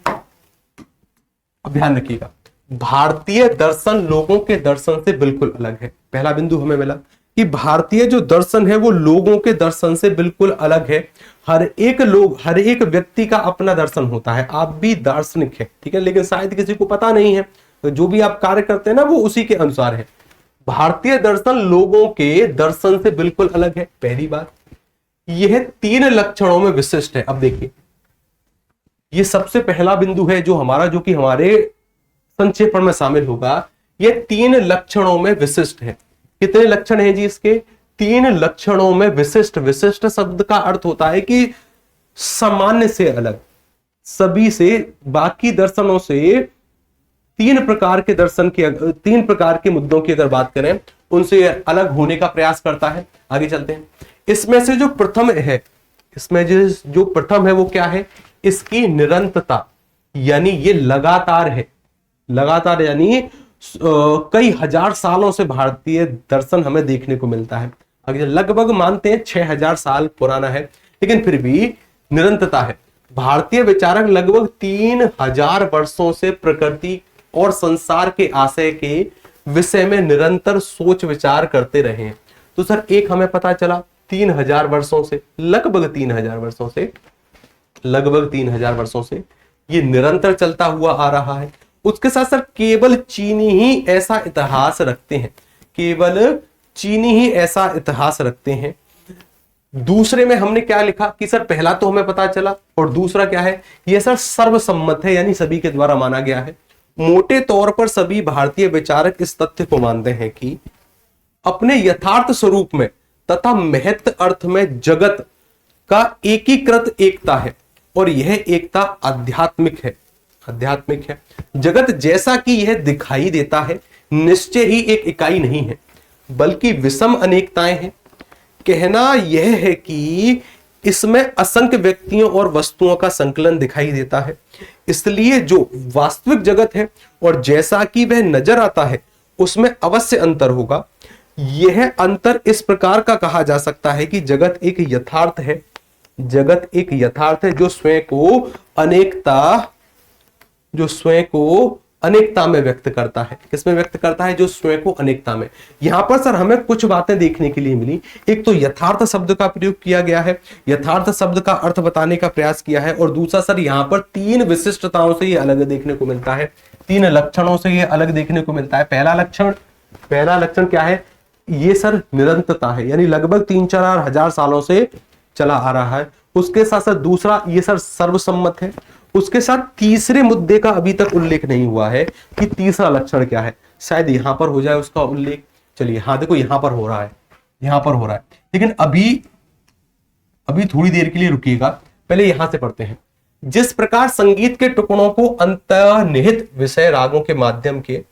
अब ध्यान रखिएगा, भारतीय दर्शन लोगों के दर्शन से बिल्कुल अलग है। पहला बिंदु हमें मिला कि भारतीय जो दर्शन है वो लोगों के दर्शन से बिल्कुल अलग है। हर एक व्यक्ति का अपना दर्शन होता है, आप भी दार्शनिक है, ठीक है, लेकिन शायद किसी को पता नहीं है, तो जो भी आप कार्य करते हैं ना वो उसी के अनुसार है। भारतीय दर्शन लोगों के दर्शन से बिल्कुल अलग है, पहली बात। यह 3 लक्षणों में विशिष्ट है। अब देखिए, ये सबसे पहला बिंदु है जो कि हमारे संक्षेपण में शामिल होगा। यह 3 लक्षणों में विशिष्ट है। कितने लक्षण हैं जी इसके? 3 लक्षणों में विशिष्ट। विशिष्ट शब्द का अर्थ होता है कि सामान्य से अलग, सभी से, बाकी दर्शनों से 3 प्रकार के मुद्दों की अगर बात करें, उनसे अलग होने का प्रयास करता है। आगे चलते हैं। इसमें से जो प्रथम है वो क्या है? इसकी निरंतरता, यानी ये लगातार है। लगातार यानी कई हजार सालों से भारतीय दर्शन हमें देखने को मिलता है। अगर लगभग मानते हैं 6000 साल पुराना है, लेकिन फिर भी निरंतरता है। भारतीय विचारक लगभग 3000 वर्षों से प्रकृति और संसार के आशय के विषय में निरंतर सोच विचार करते रहे हैं। तो सर एक हमें पता चला 3000 वर्षों से, लगभग 3000 वर्षों से, लगभग 3000 वर्षों से ये निरंतर चलता हुआ आ रहा है। उसके साथ सर केवल चीनी ही ऐसा इतिहास रखते हैं, केवल चीनी ही ऐसा इतिहास रखते हैं। दूसरे में हमने क्या लिखा कि सर पहला तो हमें पता चला, और दूसरा क्या है, ये सर सर्वसम्मत है, यानी सभी के द्वारा माना गया है। मोटे तौर पर सभी भारतीय विचारक इस तथ्य को मानते हैं कि अपने यथार्थ स्वरूप में तथा महत्व अर्थ में जगत का एकीकृत एकता है, और यह एकता आध्यात्मिक है, आध्यात्मिक है। जगत जैसा कि यह दिखाई देता है निश्चय ही एक इकाई नहीं है, बल्कि विषम अनेकताएं हैं। कहना यह है कि इसमें असंख्य व्यक्तियों और वस्तुओं का संकलन दिखाई देता है, इसलिए जो वास्तविक जगत है और जैसा कि वह नजर आता है उसमें अवश्य अंतर होगा। यह अंतर इस प्रकार का कहा जा सकता है कि जगत एक यथार्थ है, जगत एक यथार्थ है जो स्वयं को अनेकता में व्यक्त करता है। किसमें व्यक्त करता है? जो स्वयं को अनेकता में। यहां पर सर हमें कुछ बातें देखने के लिए मिली। एक तो यथार्थ शब्द का प्रयोग किया गया है, यथार्थ शब्द का अर्थ बताने का प्रयास किया है, और दूसरा सर यहां पर 3 विशिष्टताओं से ये अलग देखने को मिलता है, 3 लक्षणों से ये अलग देखने को मिलता है। पहला लक्षण क्या है? ये सर निरंतरता है, यानी लगभग 3-4 हजार सालों से चला आ रहा है। उसके साथ साथ दूसरा ये सर सर्वसम्मत है। उसके साथ तीसरे मुद्दे का अभी तक उल्लेख नहीं हुआ है कि तीसरा लक्षण क्या है, शायद यहां पर हो जाए उसका उल्लेख। चलिए हाँ देखो यहां पर हो रहा है, यहां पर हो रहा है, लेकिन अभी थोड़ी देर के लिए रुकिएगा, पहले यहां से पढ़ते हैं। जिस प्रकार संगीत के टुकड़ों को अंतर्निहित विषय रागों के माध्यम के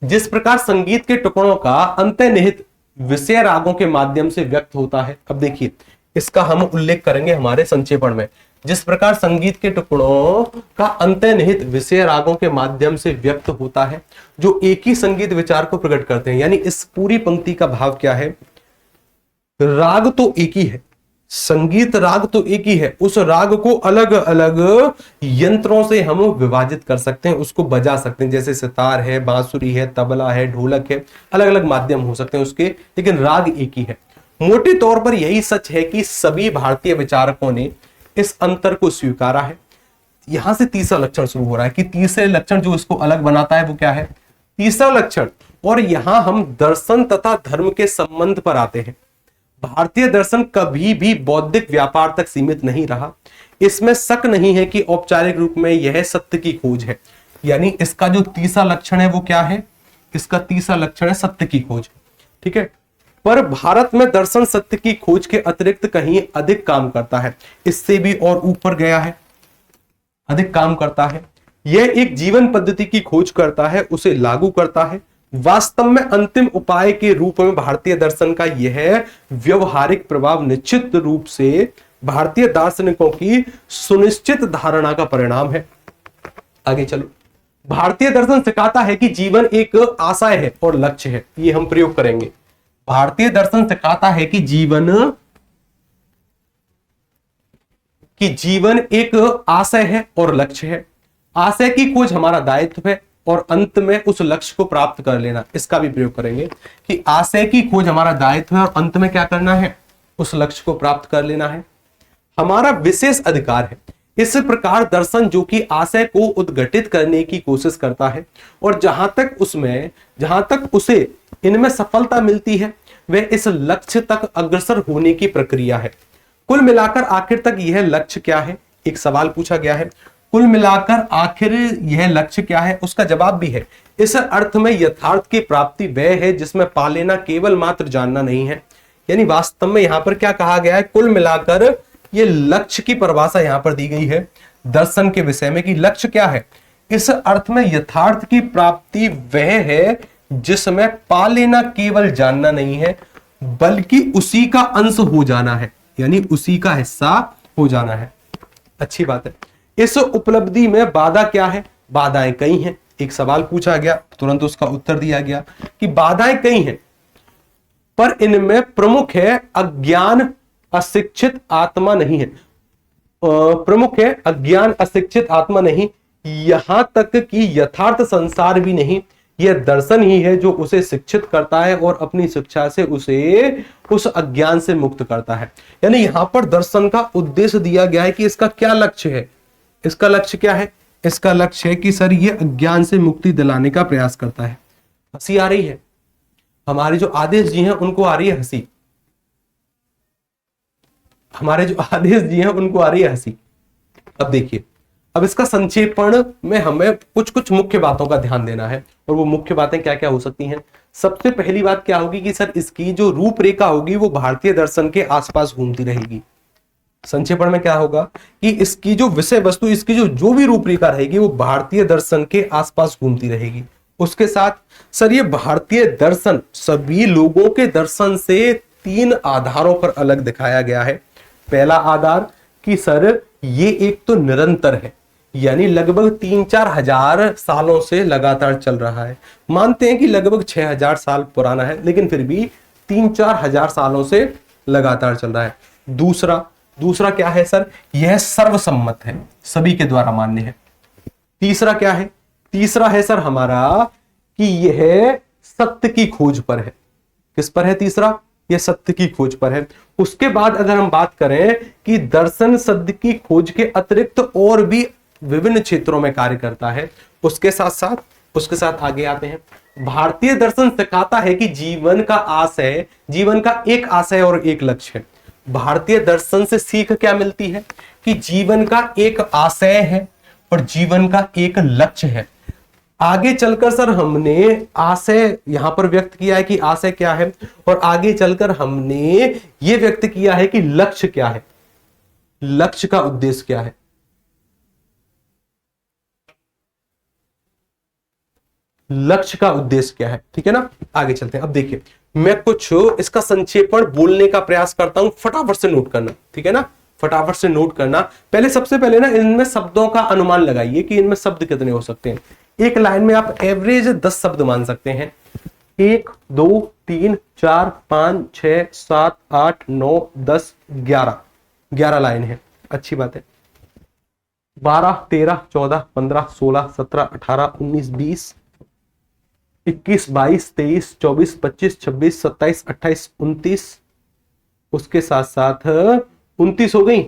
जिस प्रकार संगीत के टुकड़ों का अंतर्निहित विषय रागों के माध्यम से व्यक्त होता है। अब देखिए इसका हम उल्लेख करेंगे हमारे संक्षेपण में। जिस प्रकार संगीत के टुकड़ों का अंतर्निहित विषय रागों के माध्यम से व्यक्त होता है, जो एक ही संगीत विचार को प्रकट करते हैं। यानी इस पूरी पंक्ति का भाव क्या है? राग तो एक ही है, संगीत राग तो एक ही है, उस राग को अलग अलग यंत्रों से हम विभाजित कर सकते हैं, उसको बजा सकते हैं, जैसे सितार है, बांसुरी है, तबला है, ढोलक है, अलग अलग माध्यम हो सकते हैं उसके, लेकिन राग एक ही है। मोटे तौर पर यही सच है कि सभी भारतीय विचारकों ने इस अंतर को स्वीकारा है। यहां से तीसरा लक्षण शुरू हो रहा है कि तीसरे लक्षण जो इसको अलग बनाता है वो क्या है? तीसरा लक्षण। और यहां हम दर्शन तथा धर्म के संबंध पर आते हैं। भारतीय दर्शन कभी भी बौद्धिक व्यापार तक सीमित नहीं रहा। इसमें शक नहीं है कि औपचारिक रूप में यह सत्य की खोज है। यानी इसका जो तीसरा लक्षण है वो क्या है? इसका तीसरा लक्षण है सत्य की खोज, ठीक है। पर भारत में दर्शन सत्य की खोज के अतिरिक्त कहीं अधिक काम करता है, इससे भी और ऊपर गया है, अधिक काम करता है। यह एक जीवन पद्धति की खोज करता है, उसे लागू करता है। वास्तव में अंतिम उपाय के रूप में भारतीय दर्शन का यह व्यवहारिक प्रभाव निश्चित रूप से भारतीय दार्शनिकों की सुनिश्चित धारणा का परिणाम है। आगे चलो। भारतीय दर्शन सिखाता है कि जीवन एक आशय है और लक्ष्य है। ये हम प्रयोग करेंगे। भारतीय दर्शन सिखाता है कि जीवन एक आशय है और लक्ष्य है। आशय की खोज हमारा दायित्व है और अंत में उस लक्ष्य को प्राप्त कर लेना, इसका भी प्रयोग करेंगे कि आशय की खोज हमारा दायित्व है और अंत में क्या करना है? उस लक्ष्य को प्राप्त कर लेना है, हमारा विशेष अधिकार है। इस प्रकार दर्शन जो कि आशय को उद्घटित करने की कोशिश करता है और जहां तक उसे इनमें सफलता मिलती है वह इस लक्ष्य तक अग्रसर होने की प्रक्रिया है। कुल मिलाकर आखिर तक यह लक्ष्य क्या है? एक सवाल पूछा गया है, कुल मिलाकर आखिर यह लक्ष्य क्या है? उसका जवाब भी है। इस अर्थ में यथार्थ की प्राप्ति वह है जिसमें पा लेना केवल मात्र जानना नहीं है। यानी वास्तव में यहां पर क्या कहा गया है? कुल मिलाकर ये लक्ष्य की परिभाषा यहां पर दी गई है दर्शन के विषय में कि लक्ष्य क्या है। इस अर्थ में यथार्थ की प्राप्ति वह है जिसमें पा लेना केवल जानना नहीं है, बल्कि उसी का अंश हो जाना है, यानी उसी का हिस्सा हो जाना है। अच्छी बात है। इस उपलब्धि में बाधा क्या है? बाधाएं कई हैं। एक सवाल पूछा गया, तुरंत उसका उत्तर दिया गया कि बाधाएं कई हैं, पर इनमें प्रमुख है अज्ञान, अशिक्षित आत्मा नहीं है। प्रमुख है, अज्ञान अशिक्षित आत्मा नहीं, यहां तक कि यथार्थ संसार भी नहीं, यह दर्शन ही है जो उसे शिक्षित करता है और अपनी शिक्षा से उसे उस अज्ञान से मुक्त करता है। यानी यहां पर दर्शन का उद्देश्य दिया गया है कि इसका क्या लक्ष्य है। इसका लक्ष्य क्या है? इसका लक्ष्य है कि सर ये अज्ञान से मुक्ति दिलाने का प्रयास करता है। हंसी आ रही है? हमारे जो आदेश जी हैं उनको आ रही है हंसी, हमारे जो आदेश जी हैं उनको आ रही है हंसी। अब देखिए, अब इसका संक्षेपण में हमें कुछ कुछ मुख्य बातों का ध्यान देना है, और वो मुख्य बातें क्या क्या हो सकती हैं। सबसे पहली बात क्या होगी कि सर इसकी जो रूपरेखा होगी वो भारतीय दर्शन के आसपास घूमती रहेगी। संक्षेपण में क्या होगा कि इसकी जो विषय वस्तु, इसकी जो भी रूपरेखा रहेगी वो भारतीय दर्शन के आसपास घूमती रहेगी। उसके साथ सर ये भारतीय दर्शन सभी लोगों के दर्शन से 3 आधारों पर अलग दिखाया गया है। पहला आधार कि सर ये एक तो निरंतर है, यानी लगभग 3-4 हजार सालों से लगातार चल रहा है। मानते हैं कि लगभग 6,000 साल पुराना है, लेकिन फिर भी 3-4 हजार सालों से लगातार चल रहा है। दूसरा क्या है सर? यह सर्वसम्मत है, सभी के द्वारा मान्य है। तीसरा क्या है? तीसरा है सर हमारा कि यह सत्य की खोज पर है। किस पर है तीसरा? यह सत्य की खोज पर है। उसके बाद अगर हम बात करें कि दर्शन सत्य की खोज के अतिरिक्त और भी विभिन्न क्षेत्रों में कार्य करता है, उसके साथ आगे आते हैं। भारतीय दर्शन सिखाता है कि जीवन का एक आशय और एक लक्ष्य है। भारतीय दर्शन से सीख क्या मिलती है कि जीवन का एक आशय है और जीवन का एक लक्ष्य है। आगे चलकर सर हमने आशय यहां पर व्यक्त किया है कि आशय क्या है, और आगे चलकर हमने यह व्यक्त किया है कि लक्ष्य क्या है, लक्ष्य का उद्देश्य क्या है। लक्ष्य का उद्देश्य क्या है, ठीक है ना। आगे चलते हैं। अब देखिए, मैं कुछ इसका संक्षेपण बोलने का प्रयास करता हूं, फटाफट से नोट करना, ठीक है ना, फटाफट से नोट करना। सबसे पहले ना इनमें शब्दों का अनुमान लगाइए कि इनमें शब्द कितने हो सकते हैं। एक लाइन में आप एवरेज 10 शब्द मान सकते हैं। 1 2 3 4 5 6 7 8 9 10 11 लाइन है, अच्छी बात है। 12 13 14 15 16 17 18 19 20 21 22 23 24 25 26 27 28 29, उसके साथ साथ 29 हो गई।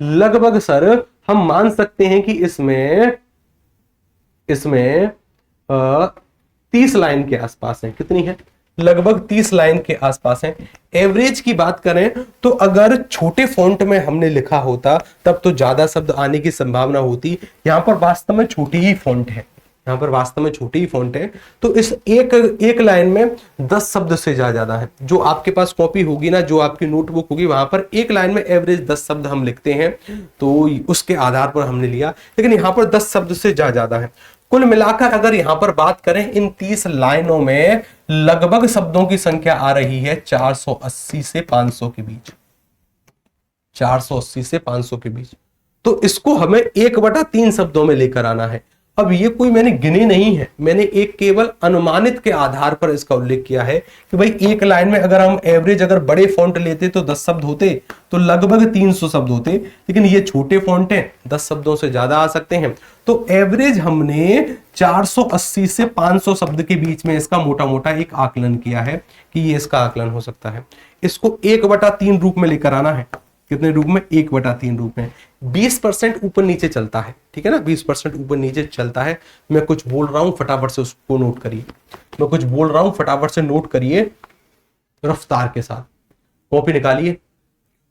लगभग सर हम मान सकते हैं कि इसमें 30 लाइन के आसपास है। कितनी है? लगभग 30 लाइन के आसपास है। एवरेज की बात करें तो अगर छोटे फॉन्ट में हमने लिखा होता तब तो ज्यादा शब्द आने की संभावना होती। यहां पर वास्तव में छोटी ही फॉन्ट है, तो इस एक लाइन में 10 शब्द से ज्यादा है। जो आपके पास कॉपी होगी ना, जो आपकी नोटबुक होगी, वहां पर एक लाइन में एवरेज 10 शब्द हम लिखते हैं, तो उसके आधार पर हमने लिया, लेकिन यहां पर 10 शब्द से ज्यादा है। कुल मिलाकर अगर यहां पर बात करें, इन 30 लाइनों में लगभग शब्दों की संख्या आ रही है 480 से 500 के बीच, 480 से 500 के बीच। तो इसको हमें 1/3 शब्दों में लेकर आना है। अब ये कोई मैंने गिने नहीं है, मैंने एक केवल अनुमानित के आधार पर इसका उल्लेख किया है कि भाई एक लाइन में अगर हम एवरेज अगर बड़े फॉन्ट लेते तो 10 शब्द होते, तो लगभग 300 शब्द होते, लेकिन ये छोटे फॉन्ट हैं, 10 शब्दों से ज्यादा आ सकते हैं। तो एवरेज हमने 480 से 500 शब्द के बीच में इसका मोटा मोटा एक आकलन किया है कि ये इसका आकलन हो सकता है। इसको 1/3 रूप में लेकर आना है। कितने रूप में? 1/3 रूप में। 20% ऊपर नीचे चलता है, ठीक है ना, 20% ऊपर नीचे चलता है। मैं कुछ बोल रहा हूं, फटाफट से उसको नोट करिए। मैं कुछ बोल रहा हूं, फटाफट से नोट करिए रफ्तार के साथ। कॉपी निकालिए,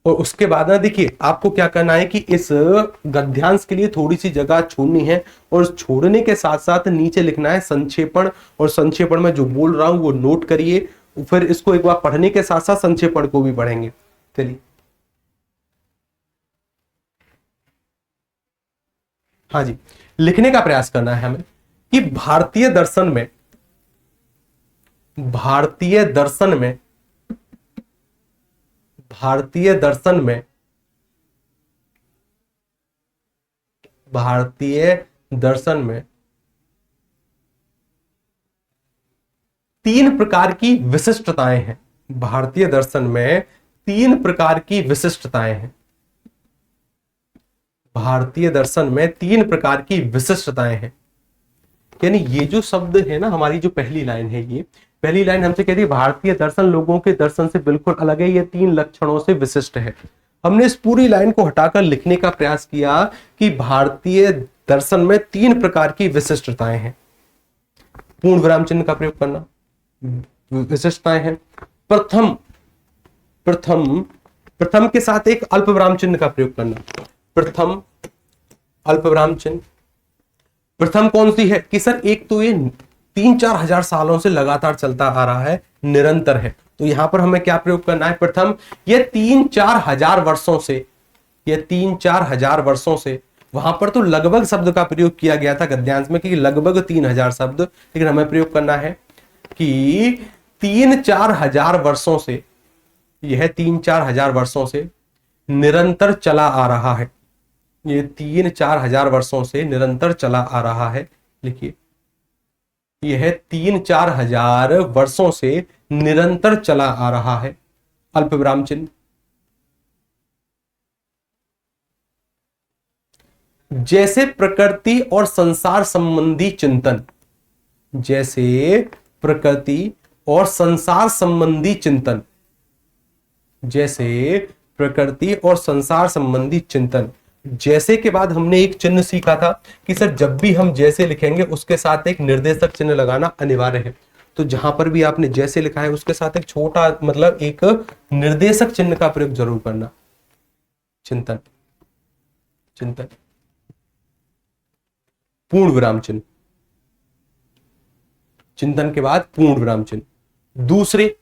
और उसके बाद ना देखिए आपको क्या करना है कि इस गद्यांश के लिए थोड़ी सी जगह छोड़नी है, और छोड़ने के साथ साथ नीचे लिखना है संक्षेपण, और संक्षेपण में जो बोल रहा हूं वो नोट करिए। फिर इसको एक बार पढ़ने के साथ साथ संक्षेपण को भी पढ़ेंगे। चलिए, हाँ जी, लिखने का प्रयास करना है हमें कि भारतीय दर्शन में भारतीय दर्शन में 3 प्रकार की विशिष्टताएं हैं। भारतीय दर्शन में 3 प्रकार की विशिष्टताएं हैं। भारतीय दर्शन में 3 प्रकार की विशिष्टताएं हैं। यानी ये जो शब्द है ना, हमारी जो पहली लाइन है, ये पहली लाइन हमसे कहती है भारतीय दर्शन लोगों के दर्शन से बिल्कुल अलग है, ये 3 लक्षणों से विशिष्ट है। हमने इस पूरी लाइन को हटाकर लिखने का प्रयास किया कि भारतीय दर्शन में 3 प्रकार की विशिष्टताएं हैं। पूर्ण विराम चिन्ह का प्रयोग करना, विशिष्टताएं हैं। प्रथम प्रथम प्रथम के साथ एक अल्प विराम चिन्ह का प्रयोग करना। प्रथम अल्प विराम चिन्ह। प्रथम कौन सी है कि सर एक तो ये 3-4 हजार सालों से लगातार चलता आ रहा है, निरंतर है, तो यहां पर हमें क्या प्रयोग करना है? प्रथम। ये 3-4 हजार वर्षों से, ये 3-4 हजार वर्षों से, वहां पर तो लगभग शब्द का प्रयोग किया गया था गद्यांश में कि लगभग 3000 शब्द, लेकिन हमें प्रयोग करना है कि 3-4 हजार वर्षों से, यह 3-4 हजार वर्षों से निरंतर चला आ रहा है। ये 3-4 हजार वर्षों से निरंतर चला आ रहा है। लिखिए, यह 3-4 हजार वर्षों से निरंतर चला आ रहा है। अल्प विराम चिन्ह। जैसे प्रकृति और संसार संबंधी चिंतन, जैसे प्रकृति और संसार संबंधी चिंतन, जैसे प्रकृति और संसार संबंधी चिंतन। जैसे के बाद हमने एक चिन्ह सीखा था कि सर जब भी हम जैसे लिखेंगे उसके साथ एक निर्देशक चिन्ह लगाना अनिवार्य है। तो जहां पर भी आपने जैसे लिखा है उसके साथ एक छोटा मतलब एक निर्देशक चिन्ह का प्रयोग जरूर करना। चिंतन, चिंतन, पूर्ण विराम चिन्ह। चिंतन के बाद पूर्ण विराम चिन्ह। दूसरे,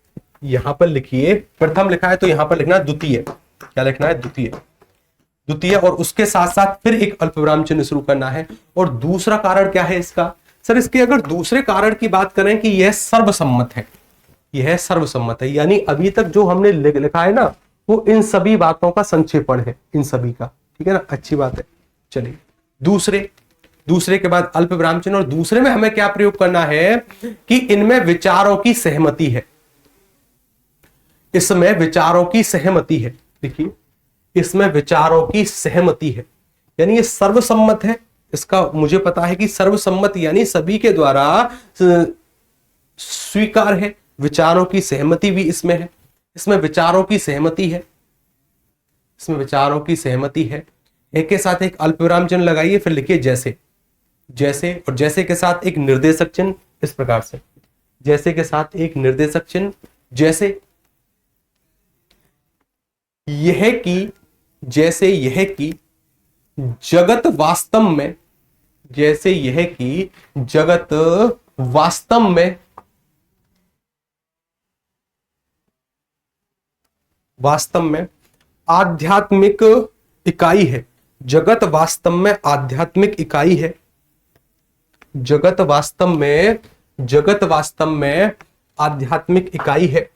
यहां पर लिखिए प्रथम लिखा है तो यहां पर लिखना द्वितीय। क्या लिखना है? द्वितीय। द्वितीय और उसके साथ साथ फिर एक अल्प विराम चिन्ह शुरू करना है। और दूसरा कारण क्या है इसका? सर इसके अगर दूसरे कारण की बात करें कि यह सर्वसम्मत है, यह सर्वसम्मत है, यानी अभी तक जो हमने लिखा है ना वो इन सभी बातों का संक्षेपण है, इन सभी का। ठीक है ना, अच्छी बात है। चलिए दूसरे, दूसरे के बाद अल्प विराम चिन्ह। और दूसरे में हमें क्या प्रयोग करना है कि इनमें विचारों की सहमति है, इसमें विचारों की सहमति है। देखिए, इसमें विचारों की सहमति है, यानी ये सर्वसम्मत है। इसका मुझे पता है कि सर्वसम्मत यानी सभी के द्वारा स्वीकार है। विचारों की सहमति भी इसमें है, इसमें विचारों की सहमति है, इसमें विचारों की सहमति है। एक के साथ एक अल्प विराम चिन्ह लगाइए, फिर लिखिए जैसे। जैसे और जैसे के साथ एक निर्देशक चिन्ह, इस प्रकार से जैसे के साथ एक निर्देशक चिन्ह। जैसे यह की, जैसे यह की जगत वास्तव में, जैसे यह की जगत वास्तव में, वास्तव में आध्यात्मिक इकाई है। जगत वास्तव में आध्यात्मिक इकाई है। जगत वास्तव में, जगत वास्तव में आध्यात्मिक इकाई है।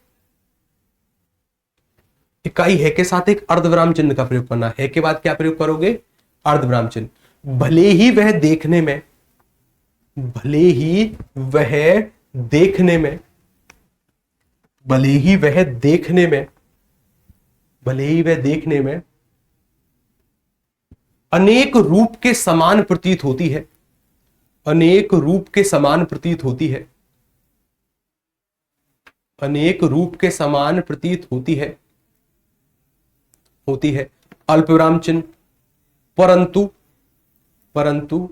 इकाई है के साथ एक अर्धविराम चिन्ह का प्रयोग करना है। के बाद क्या प्रयोग करोगे? अर्धविराम चिन्ह। भले ही वह देखने में, भले ही वह देखने में, भले ही वह देखने में, भले ही वह देखने में अनेक रूप के समान प्रतीत होती है, अनेक रूप के समान प्रतीत होती है, अनेक रूप के समान प्रतीत होती है, होती है। अल्प विराम चिन्ह। परंतु, परंतु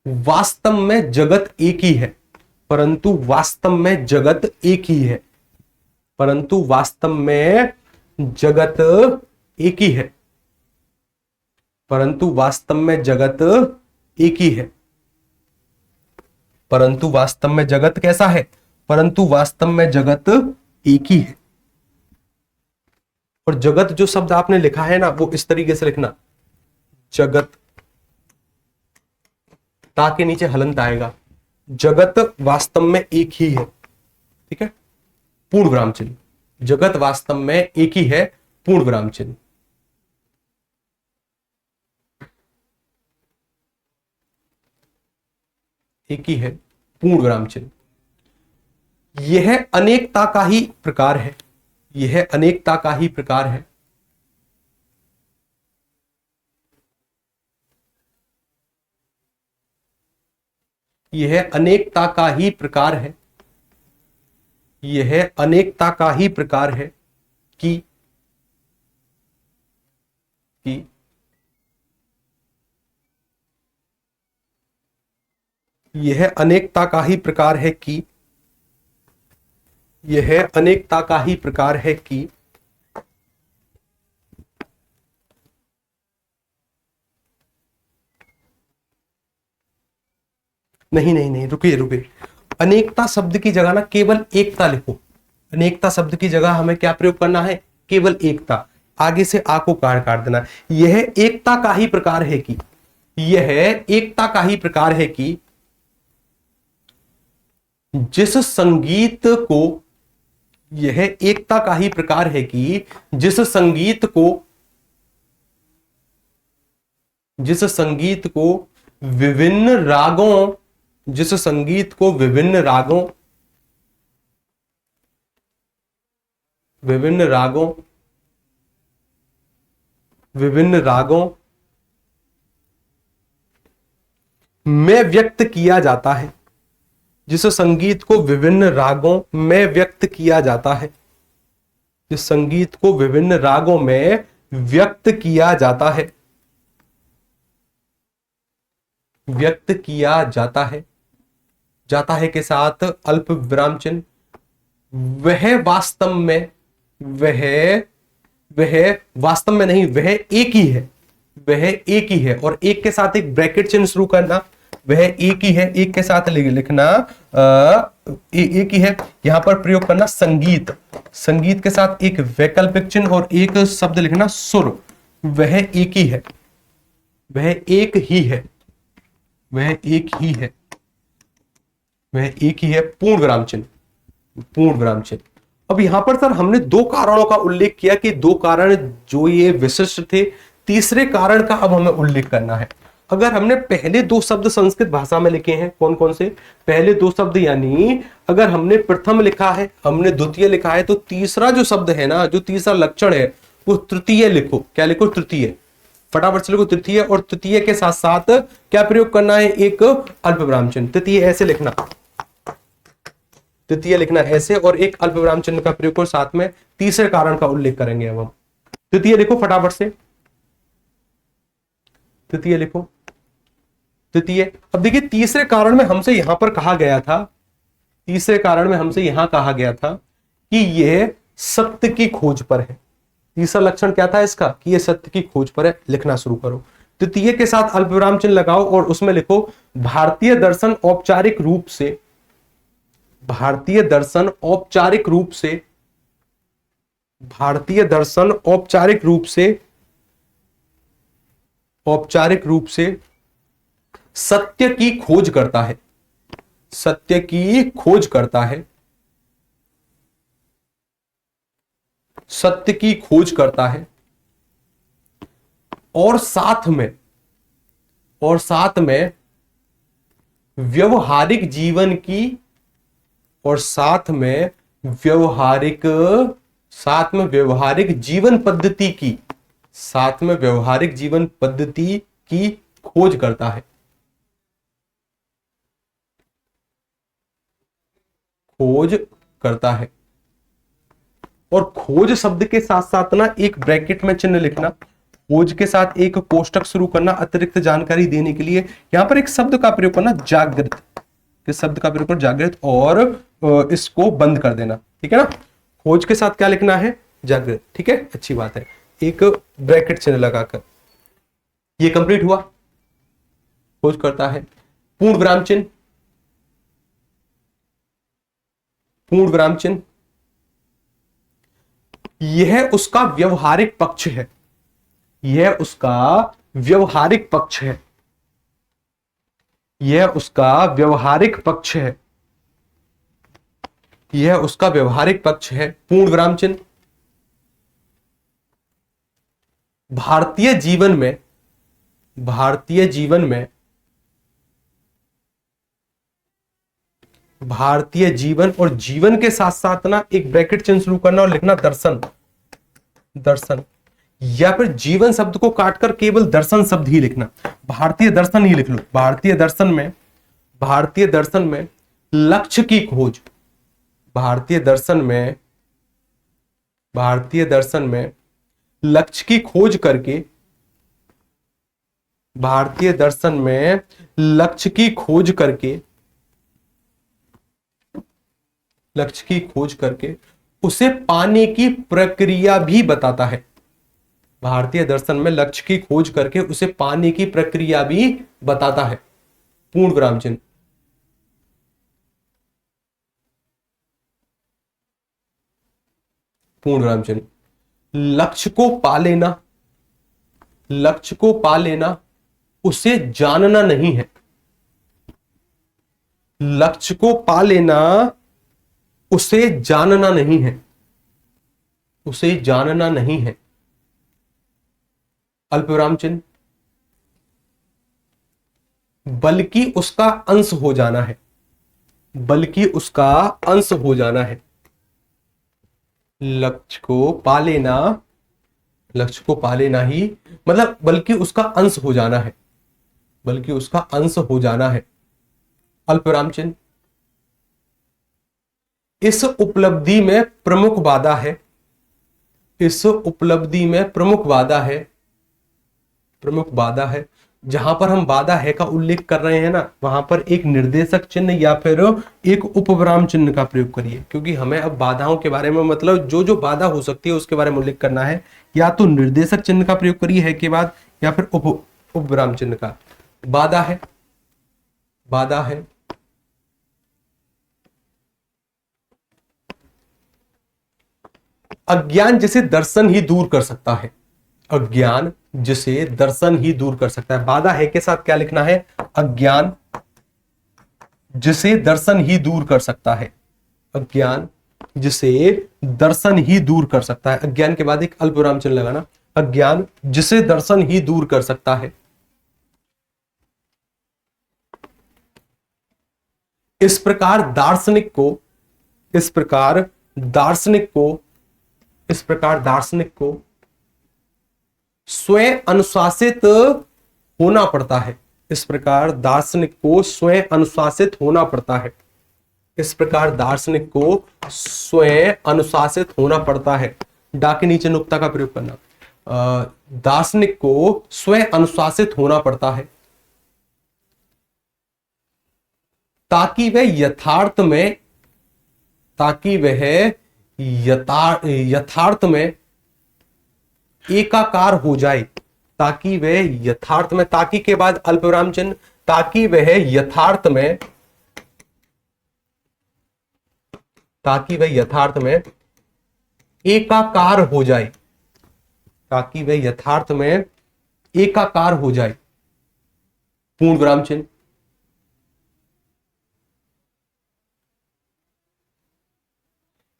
वास्तव में जगत एक ही है, परंतु वास्तव में जगत एक ही है, परंतु वास्तव में जगत एक ही है, परंतु वास्तव में जगत एक ही है। परंतु वास्तव में जगत कैसा है? परंतु वास्तव में जगत एक ही है। और जगत जो शब्द आपने लिखा है ना वो इस तरीके से लिखना, जगत, ता के नीचे हलंत आएगा। जगत वास्तव में एक ही है। ठीक है, पूर्ण विराम चिन्ह। जगत वास्तव में एक ही है, पूर्ण विराम चिन्ह। एक ही है, पूर्ण विराम चिन्ह। यह अनेकता का ही प्रकार है, यह अनेकता का ही प्रकार है। यह अनेकता का ही प्रकार है, यह अनेकता का ही प्रकार है कि यह अनेकता का ही प्रकार है कि यह अनेकता का ही प्रकार है कि नहीं नहीं नहीं, रुकिए रुकिए, अनेकता शब्द की जगह ना केवल एकता लिखो। अनेकता शब्द की जगह हमें क्या प्रयोग करना है, केवल एकता। आगे से आ को काट देना। यह एकता का ही प्रकार है कि, यह एकता का ही प्रकार है कि जिस संगीत को, यह एकता का ही प्रकार है कि जिस संगीत को विभिन्न रागों, जिस संगीत को विभिन्न रागों में व्यक्त किया जाता है, जिस संगीत को विभिन्न रागों में व्यक्त किया जाता है, जिस संगीत को विभिन्न रागों में व्यक्त किया जाता है, व्यक्त किया जाता है, जाता है के साथ अल्प विराम चिन्ह, वह वास्तव में नहीं, वह एक ही है, वह एक ही है। और एक के साथ एक ब्रैकेट चिन्ह शुरू करना, वह एक ही है, एक के साथ लिखना एक ही है। यहां पर प्रयोग करना संगीत, संगीत के साथ एक वैकल्पिक चिन्ह और एक शब्द लिखना सुर, वह एक ही है, वह एक ही है, वह एक ही है, वह एक ही है, पूर्ण विराम चिन्ह, पूर्ण विराम चिन्ह। अब यहां पर सर हमने दो कारणों का उल्लेख किया कि दो कारण जो ये विशिष्ट थे, तीसरे कारण का अब हमें उल्लेख करना है। अगर हमने पहले दो शब्द संस्कृत भाषा में लिखे हैं, कौन कौन से पहले दो शब्द, यानी अगर हमने प्रथम लिखा है, हमने द्वितीय लिखा है, तो तीसरा जो शब्द है ना, जो तीसरा लक्षण है वो तृतीय लिखो। क्या लिखो, तृतीय, फटाफट से लिखो तृतीय। और तृतीय के साथ साथ क्या प्रयोग करना है, एक अल्प विराम चिन्ह। तृतीय ऐसे लिखना, तृतीय लिखना ऐसे, और एक अल्प विराम चिन्ह का प्रयोग कर साथ में तीसरे कारण का उल्लेख करेंगे। अब हम तृतीय लिखो फटाफट से, तृतीय लिखो, तृतीय। अब देखिए तीसरे कारण में हमसे यहां पर कहा गया था, तीसरे कारण में हमसे यहां कहा गया था कि यह सत्य की खोज पर है। तीसरा लक्षण क्या था इसका, कि यह सत्य की खोज पर है। लिखना शुरू करो, तृतीय के साथ अल्पविराम चिन्ह लगाओ और उसमें लिखो भारतीय दर्शन औपचारिक रूप से, भारतीय दर्शन औपचारिक रूप से, भारतीय दर्शन औपचारिक रूप से, औपचारिक रूप से सत्य की खोज करता है, सत्य की खोज करता है, सत्य की खोज करता है। और साथ में, और साथ में व्यवहारिक जीवन की, और साथ में व्यवहारिक, साथ में व्यवहारिक जीवन पद्धति की, साथ में व्यवहारिक जीवन पद्धति की खोज करता है, खोज करता है। और खोज शब्द के साथ साथ ना एक ब्रैकेट में चिन्ह लिखना, खोज के साथ एक कोष्टक शुरू करना अतिरिक्त जानकारी देने के लिए। यहां पर एक शब्द का प्रयोग करना जागृत, किस शब्द का प्रयोग कर, जागृत, और इसको बंद कर देना, ठीक है ना। खोज के साथ क्या लिखना है, जागृत, ठीक है, अच्छी बात है, एक ब्रैकेट चिन्ह लगाकर। ये कंप्लीट हुआ, खोज करता है। पूर्ण विराम चिन्ह, पूर्ण विराम चिन्ह, यह उसका व्यवहारिक पक्ष है, यह उसका व्यवहारिक पक्ष है, यह उसका व्यवहारिक पक्ष है, यह उसका व्यवहारिक पक्ष है। पूर्ण विराम चिन्ह, भारतीय जीवन में, भारतीय जीवन में, भारतीय जीवन, और जीवन के साथ साथ ना एक ब्रैकेट चिन्ह शुरू करना और लिखना दर्शन, दर्शन, या फिर जीवन शब्द को काटकर केवल दर्शन शब्द ही लिखना, भारतीय दर्शन ही लिख लो। भारतीय दर्शन में, भारतीय दर्शन में लक्ष्य की खोज, भारतीय दर्शन में, भारतीय दर्शन में लक्ष्य की खोज करके, भारतीय दर्शन में लक्ष्य की खोज करके, लक्ष्य की खोज करके उसे पाने की प्रक्रिया भी बताता है। भारतीय दर्शन में लक्ष्य की खोज करके उसे पाने की प्रक्रिया भी बताता है। पूर्ण विराम चिन्ह। पूर्ण विराम चिन्ह। लक्ष्य को पा लेना, लक्ष्य को पा लेना उसे जानना नहीं है। लक्ष्य को पा लेना उसे जानना नहीं है, उसे जानना नहीं है। अल्पविराम चिन्ह। बल्कि उसका अंश हो जाना है, बल्कि उसका अंश हो जाना है। लक्ष्य को पा लेना, लक्ष्य को पा लेना ही मतलब बल्कि उसका अंश हो जाना है, बल्कि उसका अंश हो जाना है। अल्पविराम चिन्ह। इस उपलब्धि में प्रमुख बाधा है, इस उपलब्धि में प्रमुख बाधा है, प्रमुख बाधा है। जहां पर हम बाधा है का उल्लेख कर रहे हैं ना, वहां पर एक निर्देशक चिन्ह या फिर एक उपविराम चिन्ह का प्रयोग करिए, क्योंकि हमें अब बाधाओं के बारे में मतलब जो जो बाधा हो सकती है उसके बारे में उल्लेख करना है। या तो निर्देशक चिन्ह का प्रयोग करिए है के बाद, या फिर उपविराम चिन्ह का। बाधा है, बाधा है। अज्ञान जिसे दर्शन ही दूर कर सकता है, अज्ञान जिसे दर्शन ही दूर कर सकता है। बाधा है के साथ क्या लिखना है? अज्ञान जिसे दर्शन ही दूर कर सकता है, अज्ञान जिसे दर्शन ही दूर कर सकता है। अज्ञान के बाद एक अल्पविराम चिन्ह लगाना। अज्ञान जिसे दर्शन ही दूर कर सकता है। इस प्रकार दार्शनिक को, इस प्रकार दार्शनिक को, इस प्रकार दार्शनिक को स्वयं अनुशासित होना पड़ता है। इस प्रकार दार्शनिक को स्वयं अनुशासित होना पड़ता है। इस प्रकार दार्शनिक को स्वयं अनुशासित होना पड़ता है। डा के नीचे नुक्ता का प्रयोग करना। दार्शनिक को स्वयं अनुशासित होना पड़ता है ताकि वह यथार्थ में, ताकि वह यथार्थ में एकाकार हो जाए, ताकि वह यथार्थ में, ताकि के बाद अल्पविराम चिन्ह, ताकि वह यथार्थ में, ताकि वह यथार्थ में एकाकार हो जाए, ताकि वह यथार्थ में एकाकार हो जाए। पूर्ण विराम चिन्ह।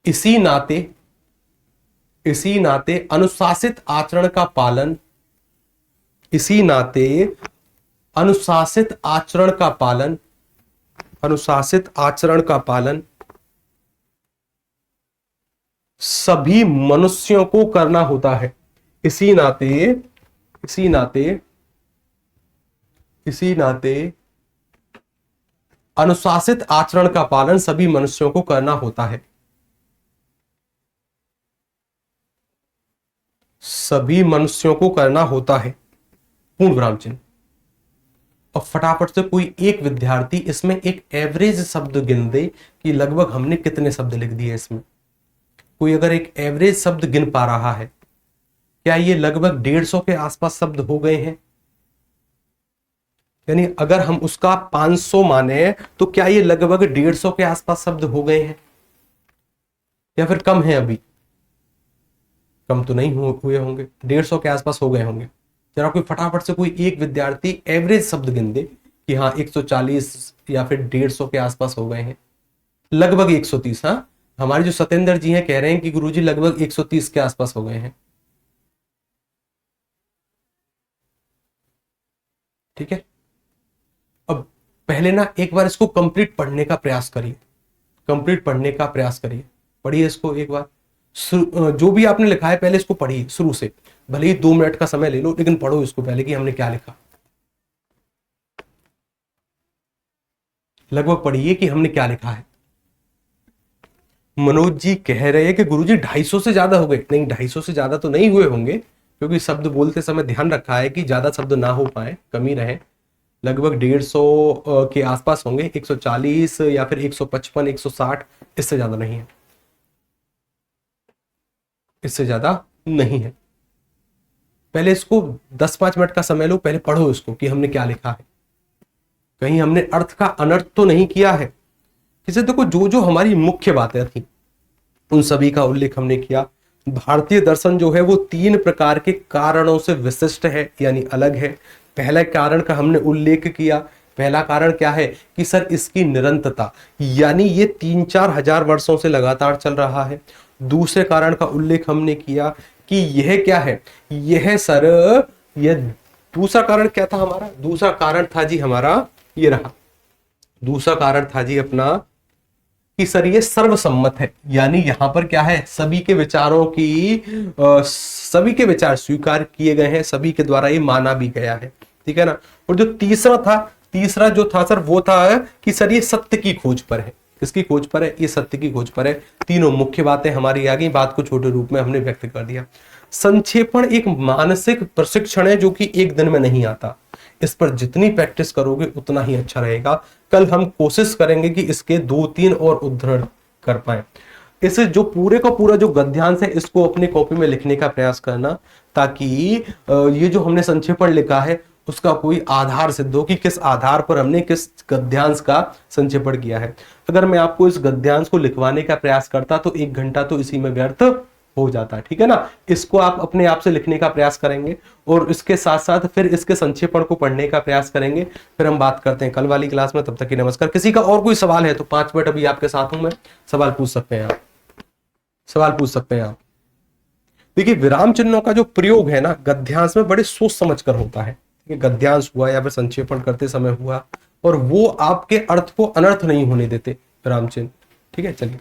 इसी नाते, इसी नाते अनुशासित आचरण का पालन, इसी नाते अनुशासित आचरण का पालन, अनुशासित आचरण का पालन सभी मनुष्यों को करना होता है। इसी नाते, इसी नाते, इसी नाते अनुशासित आचरण का पालन सभी मनुष्यों को करना होता है। सभी मनुष्यों को करना होता है। पूर्ण विराम चिन्ह। और फटाफट से कोई एक विद्यार्थी इसमें एक एवरेज शब्द गिन दे कि लगभग हमने कितने शब्द लिख दिए इसमें। कोई अगर एक एवरेज शब्द गिन पा रहा है, क्या ये लगभग 150 के आसपास शब्द हो गए हैं? यानी अगर हम उसका 500 माने तो क्या ये लगभग 150 के आसपास शब्द हो गए हैं, या फिर कम है? अभी कम तो नहीं हुए होंगे, 150 के आसपास हो गए होंगे। जरा कोई फटाफट से कोई एक विद्यार्थी एवरेज शब्द गिन दे कि हाँ 140 या फिर 150 के आसपास हो गए हैं। लगभग 130। हाँ, हमारे जो सत्येंद्र जी हैं कह रहे हैं कि गुरुजी लगभग 130 के आसपास हो गए हैं। ठीक है, अब पहले ना एक बार इसको कंप्लीट पढ़ने का प्रयास करिए, कंप्लीट पढ़ने का प्रयास करिए। पढ़िए इसको एक बार, जो भी आपने लिखा है पहले इसको पढ़िए शुरू से, भले ही 2 मिनट का समय ले लो, लेकिन पढ़ो इसको पहले कि हमने क्या लिखा। लगभग पढ़िए कि हमने क्या लिखा है। मनोज जी कह रहे हैं कि गुरुजी 250 से ज्यादा हो गए। नहीं, 250 से ज्यादा तो नहीं हुए होंगे, क्योंकि शब्द बोलते समय ध्यान रखा है कि ज्यादा शब्द ना हो पाए, कमी रहे। लगभग 150 के आसपास होंगे, 140 या फिर 155, 160, इससे ज्यादा नहीं है, इससे ज्यादा नहीं है। पहले इसको 10-5 मिनट का समय लो, पहले पढ़ो इसको कि हमने क्या लिखा है, कहीं हमने अर्थ का अनर्थ तो नहीं किया है। इसे देखो, जो जो हमारी मुख्य बातें थी उन सभी का उल्लेख हमने किया। भारतीय दर्शन जो है वो 3 प्रकार के कारणों से विशिष्ट है, यानी अलग है। पहला कारण का हमने उल्लेख किया। पहला कारण क्या है कि सर इसकी निरंतरता, यानी ये 3-4 हजार वर्षों से लगातार चल रहा है। दूसरे कारण का उल्लेख हमने किया कि यह क्या है, यह सर, यह दूसरा कारण क्या था हमारा? दूसरा कारण था जी हमारा, ये रहा दूसरा कारण था जी अपना, कि सर ये सर्वसम्मत है, यानी यहां पर क्या है, सभी के विचारों की सभी के विचार स्वीकार किए गए हैं, सभी के द्वारा ये माना भी गया है, ठीक है ना। और जो तीसरा जो था सर, वो था कि सर ये सत्य की खोज पर है। किसकी खोज पर है? ये सत्य की खोज पर है। तीनों मुख्य बातें हमारी आ गई, बात को छोटे रूप में हमने व्यक्त कर दिया। संक्षेपण एक मानसिक प्रशिक्षण है जो कि एक दिन में नहीं आता। इस पर जितनी प्रैक्टिस करोगे उतना ही अच्छा रहेगा। कल हम कोशिश करेंगे कि इसके 2-3 और उद्धरण कर पाए। इस जो पूरे का पूरा जो गद्यांश है इसको अपनी कॉपी में लिखने का प्रयास करना, ताकि ये जो हमने संक्षेपण लिखा है उसका कोई आधार सिद्ध हो कि किस आधार पर हमने किस गद्यांश का संक्षेपण किया है। अगर मैं आपको इस गद्यांश को लिखवाने का प्रयास करता तो 1 घंटा तो इसी में व्यर्थ हो जाता है, ठीक है ना। इसको आप अपने आप से लिखने का प्रयास करेंगे और इसके साथ साथ फिर इसके संक्षेपण को पढ़ने का प्रयास करेंगे। फिर हम बात करते हैं कल वाली क्लास में। तब तक की नमस्कार। किसी का और कोई सवाल है तो 5 मिनट अभी आपके साथ हूं मैं, सवाल पूछ सकते हैं आप, सवाल पूछ सकते हैं आप। देखिए, विराम चिन्हों का जो प्रयोग है ना गद्यांश में, बड़े सोच समझ कर होता है। गद्यांश हुआ या फिर संक्षेपण करते समय हुआ, और वो आपके अर्थ को अनर्थ नहीं होने देते विराम चिन्ह, ठीक है। चलिए,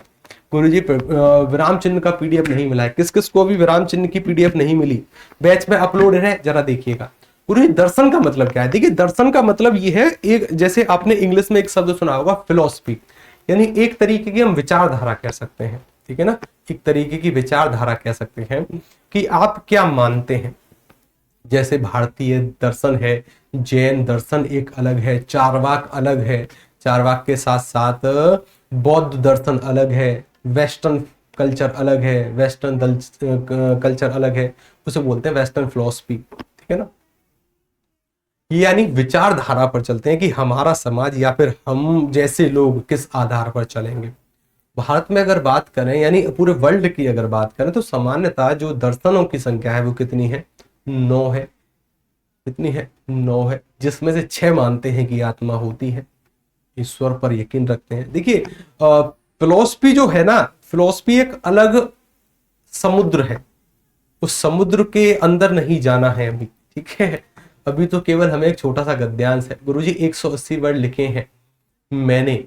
गुरुजी विराम चिन्ह का पीडीएफ नहीं मिला है। किस किस को अभी विराम चिन्ह की पीडीएफ नहीं मिली? बैच में अपलोड है, जरा देखिएगा। गुरुजी दर्शन का मतलब क्या है? देखिए, दर्शन का मतलब ये है, एक जैसे आपने इंग्लिश में एक शब्द सुना होगा फिलोसफी, यानी एक तरीके की हम विचारधारा कह सकते हैं, ठीक है ना। एक तरीके की विचारधारा कह सकते हैं कि आप क्या मानते हैं। जैसे भारतीय दर्शन है, जैन दर्शन एक अलग है, चारवाक अलग है, चारवाक के साथ साथ बौद्ध दर्शन अलग है, वेस्टर्न कल्चर अलग है, वेस्टर्न कल्चर अलग है, उसे बोलते हैं वेस्टर्न फिलॉसफी, ठीक है ना। यानी विचारधारा पर चलते हैं कि हमारा समाज या फिर हम जैसे लोग किस आधार पर चलेंगे। भारत में अगर बात करें, यानी पूरे वर्ल्ड की अगर बात करें, तो सामान्यतः जो दर्शनों की संख्या है वो कितनी है? 9 है। कितनी है? 9 है, जिसमें से 6 मानते हैं कि आत्मा होती है, ईश्वर पर यकीन रखते हैं। देखिए, फिलॉसफी जो है ना, फिलॉसफी एक अलग समुद्र है, उस समुद्र के अंदर नहीं जाना है अभी, ठीक है। अभी तो केवल हमें एक छोटा सा गद्यांश है। गुरुजी 180 वर्ड लिखे हैं मैंने।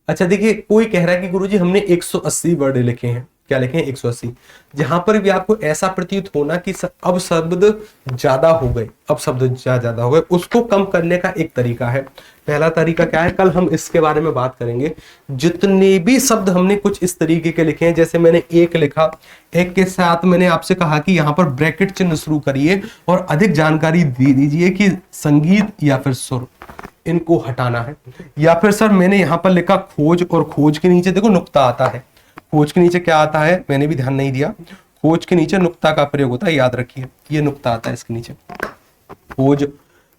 अच्छा देखिए, कोई कह रहा है कि गुरुजी हमने 180 वर्ड लिखे हैं। क्या लिखे हैं? 180। जहां पर भी आपको ऐसा प्रतीत होना कि अब शब्द ज्यादा हो गए, अब शब्द ज्यादा हो गए, उसको कम करने का एक तरीका है। पहला तरीका क्या है? कल हम इसके बारे में बात करेंगे। जितने भी शब्द हमने कुछ इस तरीके के लिखे हैं, जैसे मैंने एक लिखा, एक के साथ मैंने आपसे कहा कि यहाँ पर ब्रैकेट चिन्ह शुरू करिए और अधिक जानकारी दे दीजिए कि संगीत या फिर सुर, इनको हटाना है। या फिर सर मैंने यहाँ पर लिखा खोज, और खोज के नीचे देखो नुक्ता आता है। खोज के नीचे क्या आता है? मैंने भी ध्यान नहीं दिया। खोज के नीचे नुक्ता का प्रयोग होता है, याद रखिए, ये नुक्ता आता है इसके नीचे, खोज।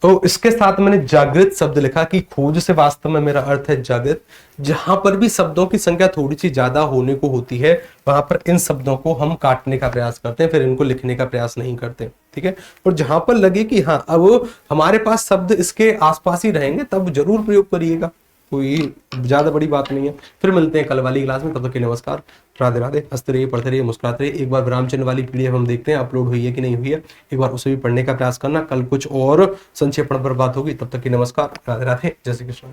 तो इसके साथ मैंने जागृत शब्द लिखा कि खोज से वास्तव में मेरा अर्थ है जागृत। जहां पर भी शब्दों की संख्या थोड़ी सी ज्यादा होने को होती है, वहां पर इन शब्दों को हम काटने का प्रयास करते हैं, फिर इनको लिखने का प्रयास नहीं करते, ठीक है। और जहां पर लगे कि हाँ अब हमारे पास शब्द इसके आसपास ही रहेंगे, तब जरूर प्रयोग करिएगा, कोई ज्यादा बड़ी बात नहीं है। फिर मिलते हैं कल वाली क्लास में, तब तक के नमस्कार, राधे राधे। हंसते रहिए, पढ़ते रहिए, मुस्कुराते रहिए। एक बार विराम चिन्ह वाली पीडीएफ हम देखते हैं अपलोड हुई है कि नहीं हुई है, एक बार उसे भी पढ़ने का प्रयास करना। कल कुछ और संक्षेपण पर बात होगी। तब तक की नमस्कार, राधे राधे, जय श्री कृष्ण।